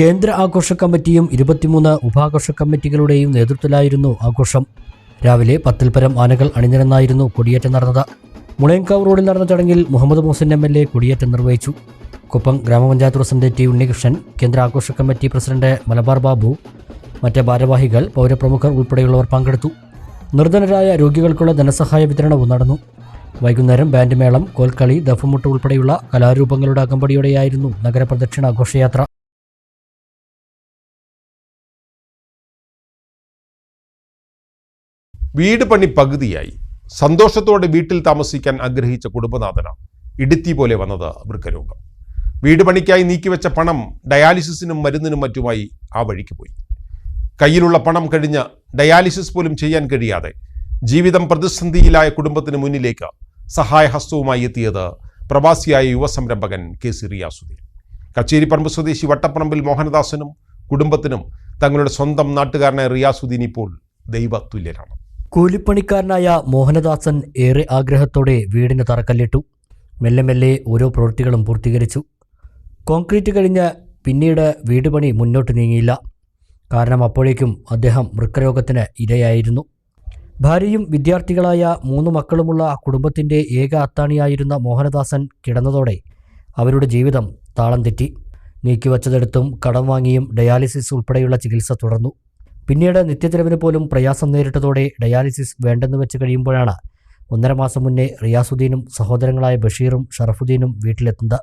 S2: കേന്ദ്ര ആഘോഷ കമ്മിറ്റിയും 23 ഉപാഘോഷ കമ്മിറ്റികളുടെയും നേതൃത്വത്തിലായിരുന്നു ആഘോഷം. രാവിലെ 10ൽ പരം ആനകൾ അണിനിരന്നായിരുന്നു കൊടിയേറ്റം നടന്നത്. മുളയൻകാവ് റോഡിൽ നടന്ന ചടങ്ങിൽ മുഹമ്മദ് മുഹസിൻ MLA കൊടിയേറ്റം നിർവഹിച്ചു. കൊപ്പം ഗ്രാമപഞ്ചായത്ത് പ്രസിഡന്റ് ടി ഉണ്ണികൃഷ്ണൻ, കേന്ദ്ര ആഘോഷ കമ്മിറ്റി പ്രസിഡന്റ് മലബാർ ബാബു, മറ്റ് ഭാരവാഹികൾ, പൗരപ്രമുഖർ ഉൾപ്പെടെയുള്ളവർ പങ്കെടുത്തു. നിർധനരായ രോഗികൾക്കുള്ള ധനസഹായ വിതരണവും നടന്നു. വൈകുന്നേരം ബാൻഡ് മേളം, കോൽക്കളി, ദഫുമുട്ട് ഉൾപ്പെടെയുള്ള കലാരൂപങ്ങളുടെ അകമ്പടിയോടെയായിരുന്നു നഗരപ്രദക്ഷിണ ആഘോഷയാത്ര.
S1: വീട് പണി പകുതിയായി. സന്തോഷത്തോടെ വീട്ടിൽ താമസിക്കാൻ ആഗ്രഹിച്ച കുടുംബനാഥന ഇടുത്തി പോലെ വന്നത് വൃക്കരോഗം. വീട് പണിക്കായി നീക്കിവെച്ച പണം ഡയാലിസിസിനും മരുന്നിനും മറ്റുമായി ആ വഴിക്ക് പോയി. കയ്യിലുള്ള പണം കഴിഞ്ഞ് ഡയാലിസിസ് പോലും ചെയ്യാൻ കഴിയാതെ ജീവിതം പ്രതിസന്ധിയിലായ കുടുംബത്തിന് മുന്നിലേക്ക് സഹായഹസ്തവുമായി എത്തിയത് പ്രവാസിയായ യുവസംരംഭകൻ KC റിയാസുദ്ദീൻ. കച്ചേരിപ്പറമ്പ് സ്വദേശി വട്ടപ്പറമ്പിൽ മോഹനദാസനും കുടുംബത്തിനും തങ്ങളുടെ സ്വന്തം നാട്ടുകാരനായ റിയാസുദ്ദീൻ ഇപ്പോൾ ദൈവതുല്യരാണ്.
S2: കൂലിപ്പണിക്കാരനായ മോഹനദാസൻ ഏറെ ആഗ്രഹത്തോടെ വീടിന് തറക്കല്ലിട്ടു. മെല്ലെ മെല്ലെ ഓരോ പ്രവൃത്തികളും പൂർത്തീകരിച്ചു. കോൺക്രീറ്റ് കഴിഞ്ഞ് പിന്നീട് വീട് പണി മുന്നോട്ട് നീങ്ങിയില്ല. കാരണം അപ്പോഴേക്കും അദ്ദേഹം വൃക്കരോഗത്തിന് ഇരയായിരുന്നു. ഭാര്യയും വിദ്യാർത്ഥികളായ 3 മക്കളുമുള്ള കുടുംബത്തിൻ്റെ ഏക അത്താണിയായിരുന്ന മോഹനദാസൻ കിടന്നതോടെ അവരുടെ ജീവിതം താളം തെറ്റി. നീക്കിവച്ചതെടുത്തും കടം വാങ്ങിയും ഡയാലിസിസ് ഉൾപ്പെടെയുള്ള ചികിത്സ തുടർന്നു. പിന്നീട് നിത്യചെലവിന് പോലും പ്രയാസം നേരിട്ടതോടെ ഡയാലിസിസ് വേണ്ടെന്ന് വെച്ച് കഴിയുമ്പോഴാണ് 1.5 മാസം മുന്നേ റിയാസുദ്ദീനും സഹോദരങ്ങളായ ബഷീറും ഷറഫുദ്ദീനും വീട്ടിലെത്തുന്നത്.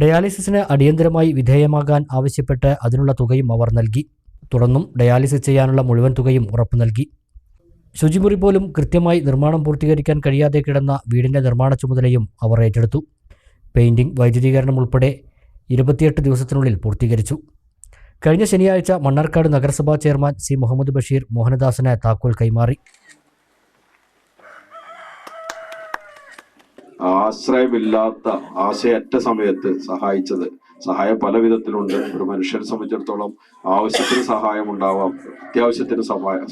S2: ഡയാലിസിസിന് അടിയന്തരമായി വിധേയമാകാൻ ആവശ്യപ്പെട്ട് അതിനുള്ള തുകയും അവർ നൽകി. തുടർന്നും ഡയാലിസിസ് ചെയ്യാനുള്ള മുഴുവൻ തുകയും ഉറപ്പു നൽകി. ശുചിമുറി പോലും കൃത്യമായി നിർമ്മാണം പൂർത്തീകരിക്കാൻ കഴിയാതെ കിടന്ന വീടിൻ്റെ നിർമ്മാണ ചുമതലയും അവർ ഏറ്റെടുത്തു. പെയിൻറ്റിംഗ്, വൈദ്യുതീകരണം ഉൾപ്പെടെ 28 ദിവസത്തിനുള്ളിൽ പൂർത്തീകരിച്ചു. കഴിഞ്ഞ ശനിയാഴ്ച മണ്ണാർക്കാട് നഗരസഭാ ചെയർമാൻ C. മുഹമ്മദ് ബഷീർ മോഹനദാസന് താക്കോൽ കൈമാറി.
S12: ആശ്രയമില്ലാത്ത ആശയറ്റ സമയത്ത് സഹായിച്ചത്. സഹായം പല വിധത്തിലുണ്ട്. ഒരു മനുഷ്യനെ സംബന്ധിച്ചിടത്തോളം ആവശ്യത്തിന് സഹായം ഉണ്ടാവാം, അത്യാവശ്യത്തിന്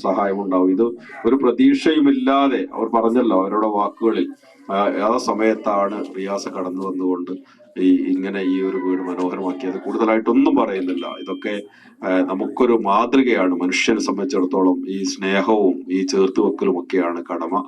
S12: സഹായം ഉണ്ടാവും. ഇത് ഒരു പ്രതീക്ഷയുമില്ലാതെ അവർ പറഞ്ഞല്ലോ അവരുടെ വാക്കുകളിൽ, ആ സമയത്താണ് റിയാസ് കടന്നു വന്നുകൊണ്ട് ഇങ്ങനെ ഈ ഒരു വീട് മനോഹരമാക്കിയത്. കൂടുതലായിട്ടൊന്നും പറയുന്നില്ല. ഇതൊക്കെ നമുക്കൊരു മാതൃകയാണ്. മനുഷ്യനെ സംബന്ധിച്ചിടത്തോളം ഈ സ്നേഹവും ഈ ചേർത്തുവെക്കലും ഒക്കെയാണ് കടമ.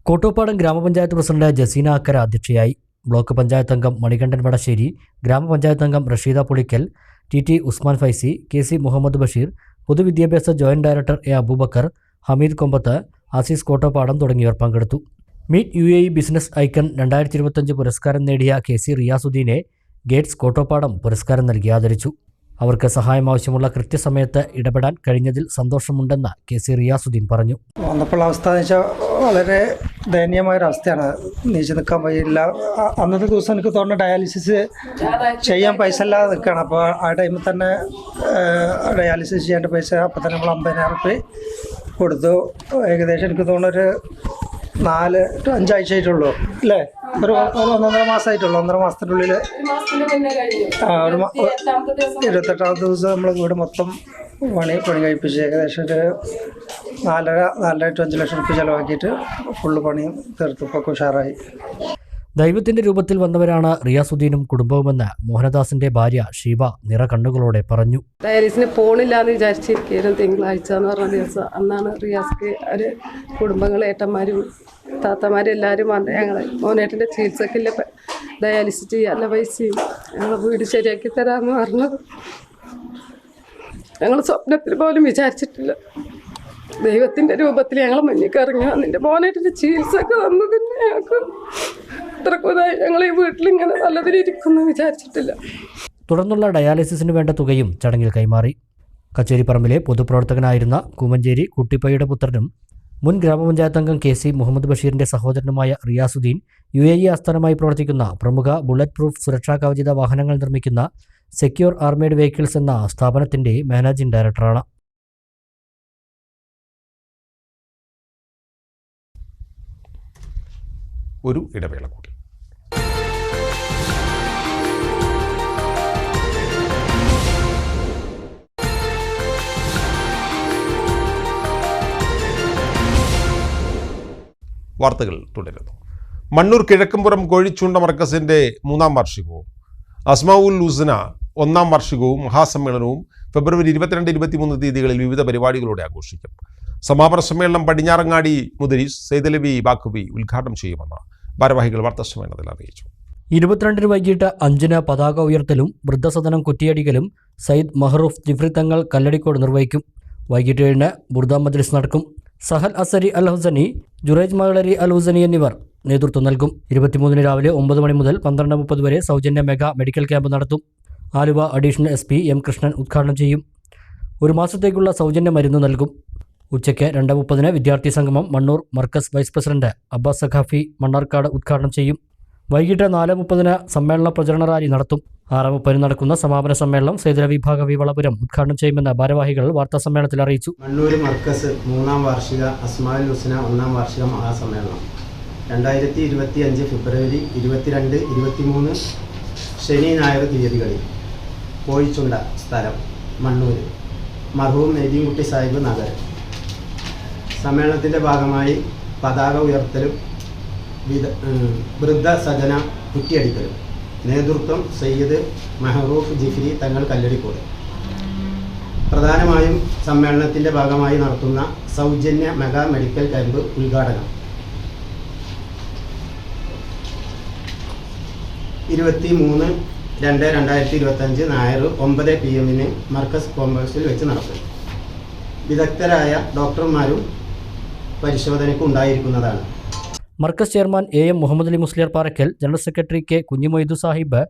S2: കോട്ടോപ്പാടം ഗ്രാമപഞ്ചായത്ത് പ്രസിഡന്റ് ജസീന അക്കര അധ്യക്ഷയായി. ബ്ലോക്ക് പഞ്ചായത്ത് അംഗം മണികണ്ഠൻ വടശ്ശേരി, ഗ്രാമപഞ്ചായത്ത് അംഗം റഷീദ പുളിക്കൽ, TT ഉസ്മാൻ ഫൈസി, KC മുഹമ്മദ് ബഷീർ, പൊതുവിദ്യാഭ്യാസ joint director A. Aboobacker, Hameed Kombath, Azeez Kottopadam തുടങ്ങിയവർ പങ്കെടുത്തു. മീറ്റ് UAE ബിസിനസ് ഐക്കൺ 2025 പുരസ്കാരം നേടിയ KC റിയാസുദ്ദീനെ ഗേറ്റ്സ് കോട്ടോപ്പാടം പുരസ്കാരം നൽകി ആദരിച്ചു. അവർക്ക് സഹായം ആവശ്യമുള്ള കൃത്യസമയത്ത് ഇടപെടാൻ കഴിഞ്ഞതിൽ സന്തോഷമുണ്ടെന്ന് KC റിയാസുദ്ദീൻ പറഞ്ഞു.
S13: വന്നപ്പോൾ അവസ്ഥ എന്ന് വെച്ചാൽ വളരെ ദയനീയമായൊരവസ്ഥയാണ്. നീച്ചു നിൽക്കാൻ വയ്യില്ല. അന്നത്തെ ദിവസം എനിക്ക് തോന്നുന്നു ഡയാലിസിസ് ചെയ്യാൻ പൈസ ഇല്ലാതെ നിൽക്കുകയാണ്. അപ്പോൾ ആ ടൈമിൽ തന്നെ ഡയാലിസിസ് ചെയ്യേണ്ട പൈസ അപ്പോൾ തന്നെ നമ്മൾ 50,000 റുപ്യ കൊടുത്തു. ഏകദേശം എനിക്ക് തോന്നുന്നൊരു 4 to 5 ആഴ്ച ആയിട്ടുള്ളൂ അല്ലേ? ഒരു 1.5 മാസമായിട്ടുള്ളൂ. 1.5 മാസത്തിനുള്ളിൽ 28ാമത്തെ ദിവസം നമ്മൾ വീട് മൊത്തം പണി കഴിപ്പിച്ച് ഏകദേശം ഒരു 4.5 to 5 ലക്ഷം റുപ്യ ചിലവാക്കിയിട്ട് ഫുള്ള് പണിയും തീർത്തു. ഇപ്പോൾ ഉഷാറായി.
S2: ദൈവത്തിന്റെ രൂപത്തിൽ വന്നവരാണ് റിയാസുദ്ദീനും കുടുംബവുമെന്ന് മോഹനദാസിന്റെ ഭാര്യ ഷീബ നിറകണ്ണുകളോടെ പറഞ്ഞു.
S14: ഡയാലിസിന് പോണില്ലാന്ന് വിചാരിച്ചിരിക്കുന്നു. തിങ്കളാഴ്ച എന്ന് പറഞ്ഞ ദിവസം അന്നാണ് റിയാസ്ക്ക് ഒരു കുടുംബങ്ങൾ, ഏട്ടന്മാരും താത്തമാരും എല്ലാവരും വന്ന് ഞങ്ങൾ മോനേട്ടൻ്റെ ചികിത്സക്കില്ല ഡയാലിസിസ് ചെയ്യാനുള്ള പൈസയും ഞങ്ങൾ വീട് ശരിയാക്കി തരാമെന്ന് പറഞ്ഞത്. ഞങ്ങൾ സ്വപ്നത്തിൽ പോലും വിചാരിച്ചിട്ടില്ല. ദൈവത്തിൻ്റെ രൂപത്തിൽ ഞങ്ങൾ മുന്നിലേക്ക് ഇറങ്ങി വന്നിൻ്റെ മോനായിട്ട് ചികിത്സയൊക്കെ തന്നതിന് ഞങ്ങൾക്ക് ഇത്രക്കുതായി ഞങ്ങൾ ഈ വീട്ടിലിങ്ങനെ നല്ലതിലിരിക്കുന്നു വിചാരിച്ചിട്ടില്ല.
S2: തുടർന്നുള്ള ഡയാലിസിസിന് വേണ്ട തുകയും ചടങ്ങിൽ കൈമാറി. കച്ചേരിപ്പറമ്പിലെ പൊതുപ്രവർത്തകനായിരുന്ന കൂമഞ്ചേരി കുട്ടിപ്പയുടെ പുത്രനും മുൻ ഗ്രാമപഞ്ചായത്ത് അംഗം KC മുഹമ്മദ് ബഷീറിന്റെ സഹോദരനുമായ റിയാസുദ്ദീൻ UAE ആസ്ഥാനമായി പ്രവർത്തിക്കുന്ന പ്രമുഖ ബുള്ളറ്റ് പ്രൂഫ് സുരക്ഷാ കവചിത വാഹനങ്ങൾ നിർമ്മിക്കുന്ന സെക്യൂർ ആർമേഡ് വെഹിക്കിൾസ് എന്ന സ്ഥാപനത്തിന്റെ മാനേജിംഗ് ഡയറക്ടറാണ്.
S1: ഒരു ഇടവേള കൂടി. വാർത്തകൾ തുടരുന്നു. മണ്ണൂർ കിഴക്കുംപുറം കോഴിച്ചൂണ്ട മർക്കസിന്റെ 3ാം വാർഷികവും അസ്മാഉൽ ഹുസ്ന 1ാം വാർഷികവും മഹാസമ്മേളനവും ഫെബ്രുവരി 22-23 തീയതികളിൽ വിവിധ പരിപാടികളോടെ ആഘോഷിക്കും. സമാപന സമ്മേളനം പടിഞ്ഞാറങ്ങാടി മുദരിസ് സൈദലവി ബാക്കുബി ഉദ്ഘാടനം ചെയ്യുമെന്ന് ഭാരവാഹികൾ വാർത്താസമ്മേളനത്തിൽ അറിയിച്ചു. 22
S2: വൈകിട്ട് 5 പതാക ഉയർത്തലും വൃദ്ധസദനം കുറ്റിയടിക്കലും സയ്യിദ് മഹറൂഫ് ജിഫ്രി തങ്ങൾ കല്ലടിക്കോട് നിർവഹിക്കും. വൈകിട്ട് 7 ബുർദ മജ്ലിസ് നടക്കും. സഹൽ അസരി അൽ ഹുസനി, ജുറൈജ് മകളരി അൽ ഹുസനി എന്നിവർ നേതൃത്വം നൽകും. 23 രാവിലെ 9 മണി മുതൽ 12:30 വരെ സൗജന്യ മെഗാ മെഡിക്കൽ ക്യാമ്പ് നടത്തും. Aluva additional SP M Krishnan ഉദ്ഘാടനം ചെയ്യും. 1 മാസത്തേക്കുള്ള സൗജന്യ മരുന്ന് നൽകും. ഉച്ചയ്ക്ക് 2:30 വിദ്യാർത്ഥി സംഗമം മണ്ണൂർ മർക്കസ് വൈസ് പ്രസിഡന്റ് അബ്ബാസ് സഖാഫി മണ്ണാർക്കാട് ഉദ്ഘാടനം ചെയ്യും. വൈകിട്ട് 4:30 സമ്മേളന പ്രചരണ റാലി നടത്തും. 6:30 നടക്കുന്ന സമാപന സമ്മേളനം സൈദലവി ഭാഗവി വളപുരം ഉദ്ഘാടനം ചെയ്യുമെന്ന് ഭാരവാഹികൾ വാർത്താസമ്മേളനത്തിൽ അറിയിച്ചു.
S15: മണ്ണൂർ മർക്കസ് 3ാം വാർഷിക അസ്മാഉൽ ഹുസ്ന 1ാം വാർഷിക മഹാസമ്മേളനം 2025 ഫെബ്രുവരി 22, 23 ശനി ഞായർ തീയതികളിൽ കോഴിച്ചുണ്ട സ്ഥലം മണ്ണൂർ മർഹൂം നെയ്തീൻകുട്ടി സാഹിബ് നഗർ. സമ്മേളനത്തിൻ്റെ ഭാഗമായി പതാക ഉയർത്തലും വൃദ്ധ സദന കുറ്റിയടിക്കലും. നേതൃത്വം സയ്യിദ് മഹറൂഫ് ജിഫ്രി തങ്ങൾ കല്ലടിക്കോട്. പ്രധാനമായും സമ്മേളനത്തിൻ്റെ ഭാഗമായി നടത്തുന്ന സൗജന്യ മെഗാ മെഡിക്കൽ ക്യാമ്പ് ഉദ്ഘാടനം 23/2/2025 ഞായർ 9 PM മർക്കസ് കോംപ്ലക്സിൽ വെച്ച് നടത്തും. വിദഗ്ധരായ ഡോക്ടർമാരും പരിശോധനയ്ക്ക് ഉണ്ടായിരിക്കുന്നതാണ്.
S2: Markaz chairman AM Muhammad Ali Musliyar Paraykkal, general secretary K Kunhimoythu Sahib,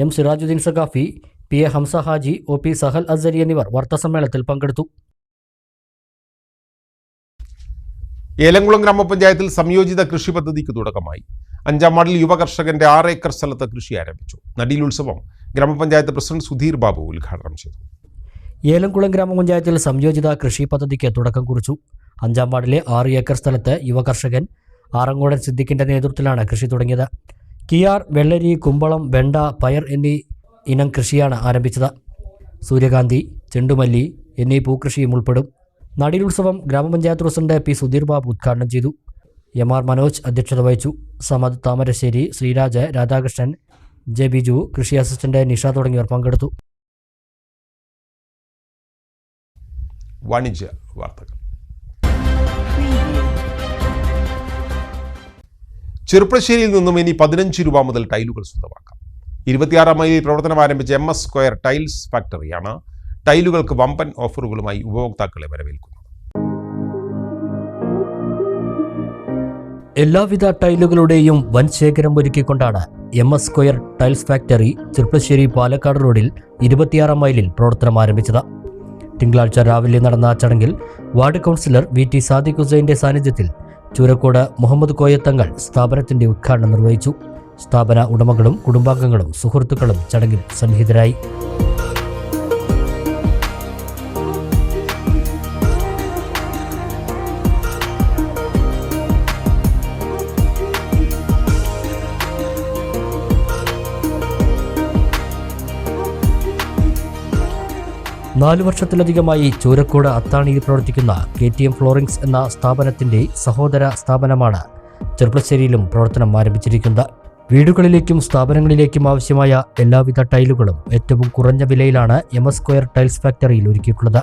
S2: M Sirajuddeen Saqafi, PA Hamza Haji, OP Sahal Azhari എന്നിവർ വാർത്താസമ്മേളനത്തിൽ പങ്കെടുത്തു.
S1: ഏലംകുളം ഗ്രാമപഞ്ചായത്തിൽ സംയോജിത കൃഷി പദ്ധതിക്ക് തുടക്കമായി. 5ാം വാർഡിൽ യുവ കർഷകന്റെ 6 ഏക്കർ സ്ഥലത്ത് കൃഷി ആരംഭിച്ചു. നടീൽ ഉത്സവം ഗ്രാമപഞ്ചായത്ത് പ്രസിഡന്റ് സുധീർ ബാബു ഉദ്ഘാടനം ചെയ്തു.
S2: ഏലംകുളം ഗ്രാമപഞ്ചായത്തിൽ സംയോജിത കൃഷി പദ്ധതിക്ക് തുടക്കം കുറിച്ചു. 5ാം വാർഡിലെ 6 ഏക്കർ സ്ഥലത്ത് യുവ കർഷകൻ ആറങ്ങോടൻ സിദ്ദിഖിന്റെ നേതൃത്വത്തിലാണ് കൃഷി തുടങ്ങിയത്. കിയാർ, വെള്ളരി, കുമ്പളം, വെണ്ട, പയർ എന്നീ ഇനം കൃഷിയാണ് ആരംഭിച്ചത്. സൂര്യകാന്തി, ചെണ്ടുമല്ലി എന്നീ പൂക്കൃഷിയും ഉൾപ്പെടും. നടീലുത്സവം ഗ്രാമപഞ്ചായത്ത് പ്രസിഡന്റ് P സുധീർ ബാബു ഉദ്ഘാടനം ചെയ്തു. MR മനോജ് അധ്യക്ഷത വഹിച്ചു. സമദ് താമരശ്ശേരി, ശ്രീരാജ്, രാധാകൃഷ്ണൻ, J ബിജു, കൃഷി അസിസ്റ്റന്റ് നിഷ തുടങ്ങിയവർ പങ്കെടുത്തു.
S1: വാണിജ്യ വാർത്തകൾ. ചെറുപ്പശ്ശേരിയിൽ നിന്നും ഇനി 15 രൂപ മുതൽ ടൈലുകൾ സ്വന്തമാക്കാം. 26ാം മൈലിൽ പ്രവർത്തനം ആരംഭിച്ച MS സ്ക്വയർ ടൈൽസ് ഫാക്ടറിയാണ് ടൈലുകൾക്ക് വമ്പൻ ഓഫറുകളുമായി ഉപഭോക്താക്കളെ വരവേൽക്കുന്നത്.
S2: എല്ലാവിധ ടൈലുകളുടെയും വൻ ശേഖരം ഒരുക്കിക്കൊണ്ടാണ് MS square tiles factory Cherpulassery Palakkad റോഡിൽ 26ാം മൈലിൽ പ്രവർത്തനം ആരംഭിച്ചത്. തിങ്കളാഴ്ച രാവിലെ നടന്ന ചടങ്ങിൽ വാർഡ് കൗൺസിലർ VT സാദിഖ് ഹുസൈന്റെ സാന്നിധ്യത്തിൽ ചൂരക്കോട് മുഹമ്മദ് കോയത്തങ്ങൾ സ്ഥാപനത്തിന്റെ ഉദ്ഘാടനം നിർവഹിച്ചു. സ്ഥാപന ഉടമകളും കുടുംബാംഗങ്ങളും സുഹൃത്തുക്കളും ചടങ്ങിൽ സന്നിഹിതരായി. നാലു വർഷത്തിലധികമായി ചൂരക്കോട് അത്താണിയിൽ പ്രവർത്തിക്കുന്ന KTM ഫ്ലോറിംഗ്സ് എന്ന സ്ഥാപനത്തിന്റെ സഹോദര സ്ഥാപനമാണ് ചെറുപ്പശ്ശേരിയിലും പ്രവർത്തനം ആരംഭിച്ചിരിക്കുന്നത്. വീടുകളിലേക്കും സ്ഥാപനങ്ങളിലേക്കും ആവശ്യമായ എല്ലാവിധ ടൈലുകളും ഏറ്റവും കുറഞ്ഞ വിലയിലാണ് MS സ്ക്വയർ ടൈൽസ് ഫാക്ടറിയിൽ ഒരുക്കിയിട്ടുള്ളത്.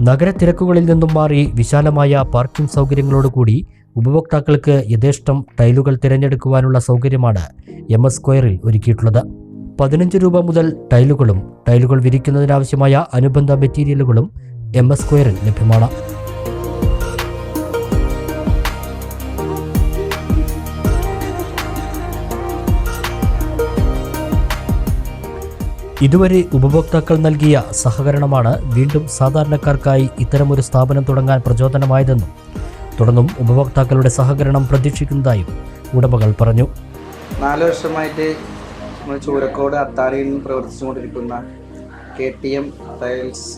S2: നഗരത്തിരക്കുകളിൽ നിന്നും മാറി വിശാലമായ പാർക്കിംഗ് സൗകര്യങ്ങളോടുകൂടി ഉപഭോക്താക്കൾക്ക് യഥേഷ്ടം ടൈലുകൾ തിരഞ്ഞെടുക്കുവാനുള്ള സൗകര്യമാണ് MS സ്ക്വയറിൽ ഒരുക്കിയിട്ടുള്ളത്. 15 രൂപ മുതൽ ടൈലുകൾ വിരിക്കുന്നതിനാവശ്യമായ അനുബന്ധ മെറ്റീരിയലുകളും MS സ്ക്വയറിൽ ലഭ്യമാണ്. ഇതുവരെ ഉപഭോക്താക്കൾ നൽകിയ സഹകരണമാണ് വീണ്ടും സാധാരണക്കാർക്കായി ഇത്തരമൊരു സ്ഥാപനം തുടങ്ങാൻ പ്രചോദനമായതെന്നും തുടർന്നും ഉപഭോക്താക്കളുടെ സഹകരണം പ്രതീക്ഷിക്കുന്നതായും ഉടമകൾ പറഞ്ഞു.
S16: 4 വർഷമായിട്ട് നമ്മൾ ചൂരക്കോട് അത്താണിയിൽ നിന്ന് പ്രവർത്തിച്ചുകൊണ്ടിരിക്കുന്ന KTM ടൈൽസ്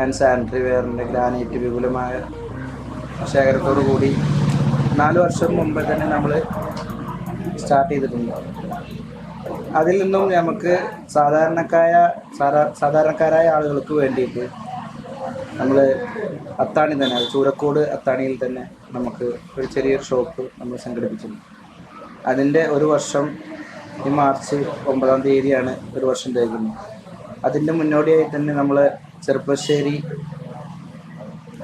S16: ആൻഡ് സാനിറ്ററി വെയറിൻ്റെ ഗ്രാനൈറ്റ് വിപുലമായ ശേഖരത്തോടു കൂടി 4 വർഷം മുമ്പ് തന്നെ നമ്മൾ സ്റ്റാർട്ട് ചെയ്തിട്ടുണ്ട്. അതിൽ നിന്നും നമുക്ക് സാധാരണക്കാരായ ആളുകൾക്ക് വേണ്ടിയിട്ട് നമ്മൾ അത്താണി തന്നെ ചൂരക്കോട് അത്താണിയിൽ തന്നെ നമുക്ക് ഒരു ചെറിയൊരു ഷോപ്പ് നമ്മൾ സംഘടിപ്പിച്ചിട്ടുണ്ട്. അതിൻ്റെ 1 വർഷം ഈ മാർച്ച് 9-ാം തീയതിയാണ് 1 വർഷം തികയുന്നത്. അതിൻ്റെ മുന്നോടിയായി തന്നെ നമ്മൾ ചെറുപ്പശ്ശേരി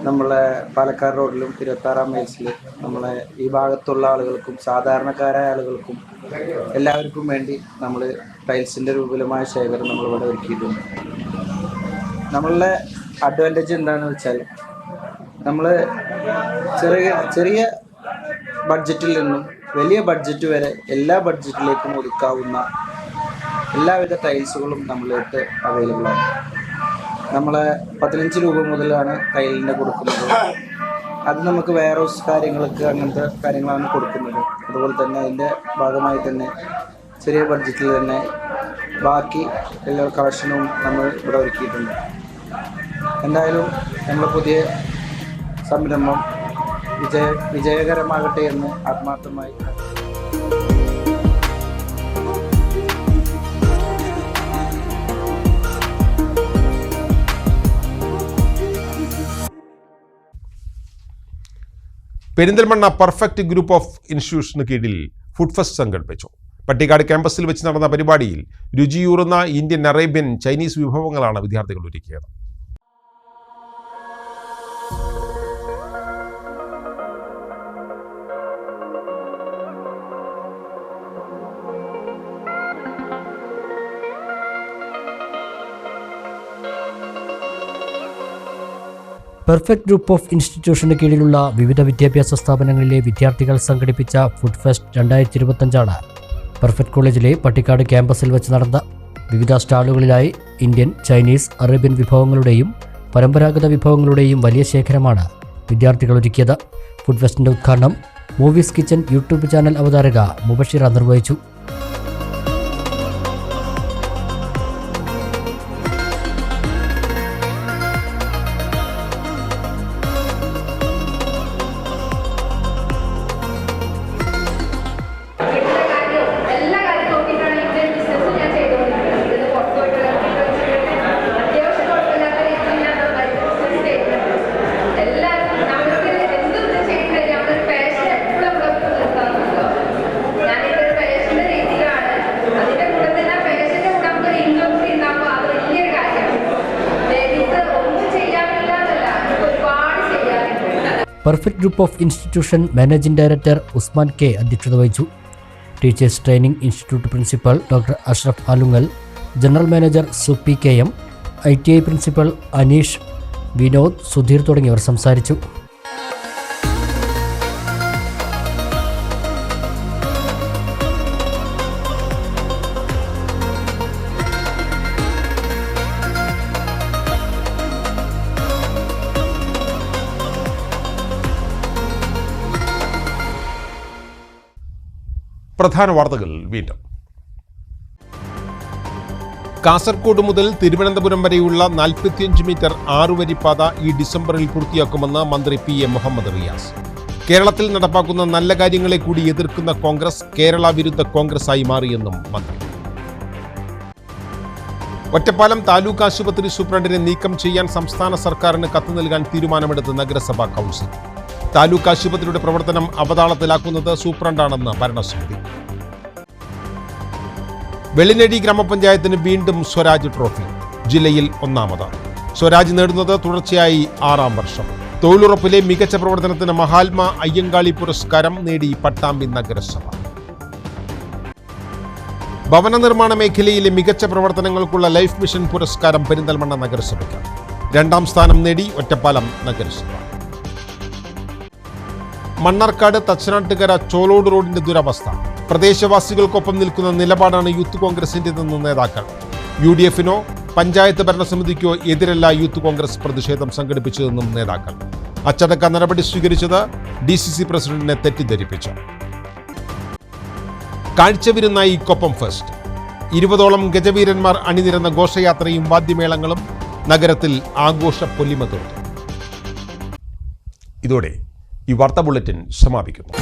S16: നമ്മളെ പാലക്കാട് റോഡിലും 26-ാം മൈൽസിൽ നമ്മളെ ഈ ഭാഗത്തുള്ള ആളുകൾക്കും സാധാരണക്കാരായ ആളുകൾക്കും എല്ലാവർക്കും വേണ്ടി നമ്മൾ ടൈൽസിൻ്റെ വിപുലമായ ശേഖരം നമ്മളിവിടെ ഒരുക്കിയിട്ടുണ്ട്. നമ്മളുടെ അഡ്വാൻറ്റേജ് എന്താണെന്ന് വെച്ചാൽ നമ്മൾ ചെറിയ ബഡ്ജറ്റിൽ നിന്നും വലിയ ബഡ്ജറ്റ് വരെ എല്ലാ ബഡ്ജറ്റിലേക്കും ഒതുക്കാവുന്ന എല്ലാവിധ ടൈൽസുകളും നമ്മളിട്ട് അവൈലബിൾ ആണ്. നമ്മളെ 15 രൂപ മുതലാണ് ടൈലിൻ്റെ കൊടുക്കുന്നത്. അത് നമുക്ക് വെയർ ഹൗസ് കാര്യങ്ങൾക്ക് അങ്ങനത്തെ കാര്യങ്ങളാണ് കൊടുക്കുന്നത്. അതുപോലെ തന്നെ അതിൻ്റെ ഭാഗമായി തന്നെ ചെറിയ ബഡ്ജറ്റിൽ തന്നെ ബാക്കി എല്ലാ കളക്ഷനും നമ്മൾ ഇവിടെ ഒരുക്കിയിട്ടുണ്ട്. എന്തായാലും നമ്മുടെ പുതിയ സംരംഭം വിജയകരമാകട്ടെ എന്ന് ആത്മാർത്ഥമായി.
S1: പെരിന്തൽമണ്ണ പെർഫെക്റ്റ് ഗ്രൂപ്പ് ഓഫ് ഇൻസ്റ്റിറ്റ്യൂഷന് കീഴിൽ ഫുഡ് ഫെസ്റ്റ് സംഘടിപ്പിച്ചു. പട്ടിക്കാട് ക്യാമ്പസിൽ വെച്ച് നടന്ന പരിപാടിയിൽ രുചിയൂറുന്ന ഇന്ത്യൻ, അറേബ്യൻ, ചൈനീസ് വിഭവങ്ങളാണ് വിദ്യാർത്ഥികൾ ഒരുക്കിയത്.
S2: പെർഫെക്റ്റ് ഗ്രൂപ്പ് ഓഫ് ഇൻസ്റ്റിറ്റ്യൂഷന് കീഴിലുള്ള വിവിധ വിദ്യാഭ്യാസ സ്ഥാപനങ്ങളിലെ വിദ്യാർത്ഥികൾ സംഘടിപ്പിച്ച ഫുഡ് ഫെസ്റ്റ് 2025 പെർഫെക്റ്റ് കോളേജിലെ പട്ടിക്കാട് ക്യാമ്പസിൽ വെച്ച് നടന്ന. വിവിധ സ്റ്റാളുകളിലായി ഇന്ത്യൻ, ചൈനീസ്, അറേബ്യൻ വിഭവങ്ങളുടെയും പരമ്പരാഗത വിഭവങ്ങളുടെയും വലിയ ശേഖരമാണ് വിദ്യാർത്ഥികൾ ഒരുക്കിയത്. ഫുഡ് ഫെസ്റ്റിൻ്റെ ഉദ്ഘാടനം മൂവീസ് കിച്ചൻ യൂട്യൂബ് ചാനൽ അവതാരക മുബഷിറ നിർവഹിച്ചു. Perfect Group of Institution managing director Usman K അധ്യക്ഷത വഹിച്ചു. Teachers training institute principal doctor Ashraf Alungal, general manager Suppi KM, ITI principal Aneesh, Vinod, Sudheer തുടങ്ങിയവർ സംസാരിച്ചു.
S1: പ്രധാന വാർത്തകൾ വീണ്ടും. കാസർഗോഡ് മുതൽ തിരുവനന്തപുരം വരെയുള്ള 45 മീറ്റർ 6-വരിപ്പാത ഈ ഡിസംബറിൽ പൂർത്തിയാക്കുമെന്ന് മന്ത്രി PM മുഹമ്മദ് റിയാസ്. കേരളത്തിൽ നടപ്പാക്കുന്ന നല്ല കാര്യങ്ങളെ കൂടി എതിർക്കുന്ന കോൺഗ്രസ് കേരള വിരുദ്ധ കോൺഗ്രസായി മാറിയെന്നും മന്ത്രി. ഒറ്റപ്പാലം താലൂക്ക് ആശുപത്രി സൂപ്രണ്ടിനെ നീക്കം ചെയ്യാൻ സംസ്ഥാന സർക്കാരിന് കത്ത് നൽകാൻ തീരുമാനമെടുത്ത് നഗരസഭാ കൗൺസിൽ. താലൂക്ക് ആശുപത്രിയുടെ പ്രവർത്തനം അവതാളത്തിലാക്കുന്നത് സൂപ്രണ്ടാണെന്ന് ഭരണസമിതി. വെള്ളിനേഴി ഗ്രാമപഞ്ചായത്തിന് വീണ്ടും സ്വരാജ് ട്രോഫി, ജില്ലയിൽ 1ാമത്. സ്വരാജ് നേടുന്നത് തുടർച്ചയായി 6ാം വർഷം. തൊഴിലുറപ്പിലെ മികച്ച പ്രവർത്തനത്തിന് മഹാത്മാ അയ്യങ്കാളി പുരസ്കാരം നേടി പട്ടാമ്പി നഗരസഭ. ഭവന നിർമ്മാണ മേഖലയിലെ മികച്ച പ്രവർത്തനങ്ങൾക്കുള്ള ലൈഫ് മിഷൻ പുരസ്കാരം പെരിന്തൽമണ്ണ നഗരസഭയ്ക്ക്. 2ാം സ്ഥാനം നേടി ഒറ്റപ്പാലം നഗരസഭ. മണ്ണാർക്കാട് തച്ചനാട്ടുകര ചോലോട് റോഡിന്റെ ദുരവസ്ഥ. പ്രദേശവാസികൾക്കൊപ്പം നിൽക്കുന്ന നിലപാടാണ് യൂത്ത് കോൺഗ്രസിന്റേതെന്ന് നേതാക്കൾ. UDF-നോ പഞ്ചായത്ത് ഭരണസമിതിക്കോ എതിരല്ല യൂത്ത് കോൺഗ്രസ് പ്രതിഷേധം സംഘടിപ്പിച്ചതെന്നും നേതാക്കൾ. അച്ചടക്ക നടപടി സ്വീകരിച്ചത് DCC പ്രസിഡന്റിനെ തെറ്റിദ്ധരിപ്പിച്ചു. കാഴ്ചവിരുന്നായി കൊപ്പം ഫെസ്റ്റ്. 20ഓളം ഗജവീരന്മാർ അണിനിരന്ന ഘോഷയാത്രയും വാദ്യമേളങ്ങളും നഗരത്തിൽ ആഘോഷ പൊലിമ തീർത്തു. ഇതോടെ ഈ വാർത്താ ബുള്ളറ്റിൻ സമാപിക്കുന്നു.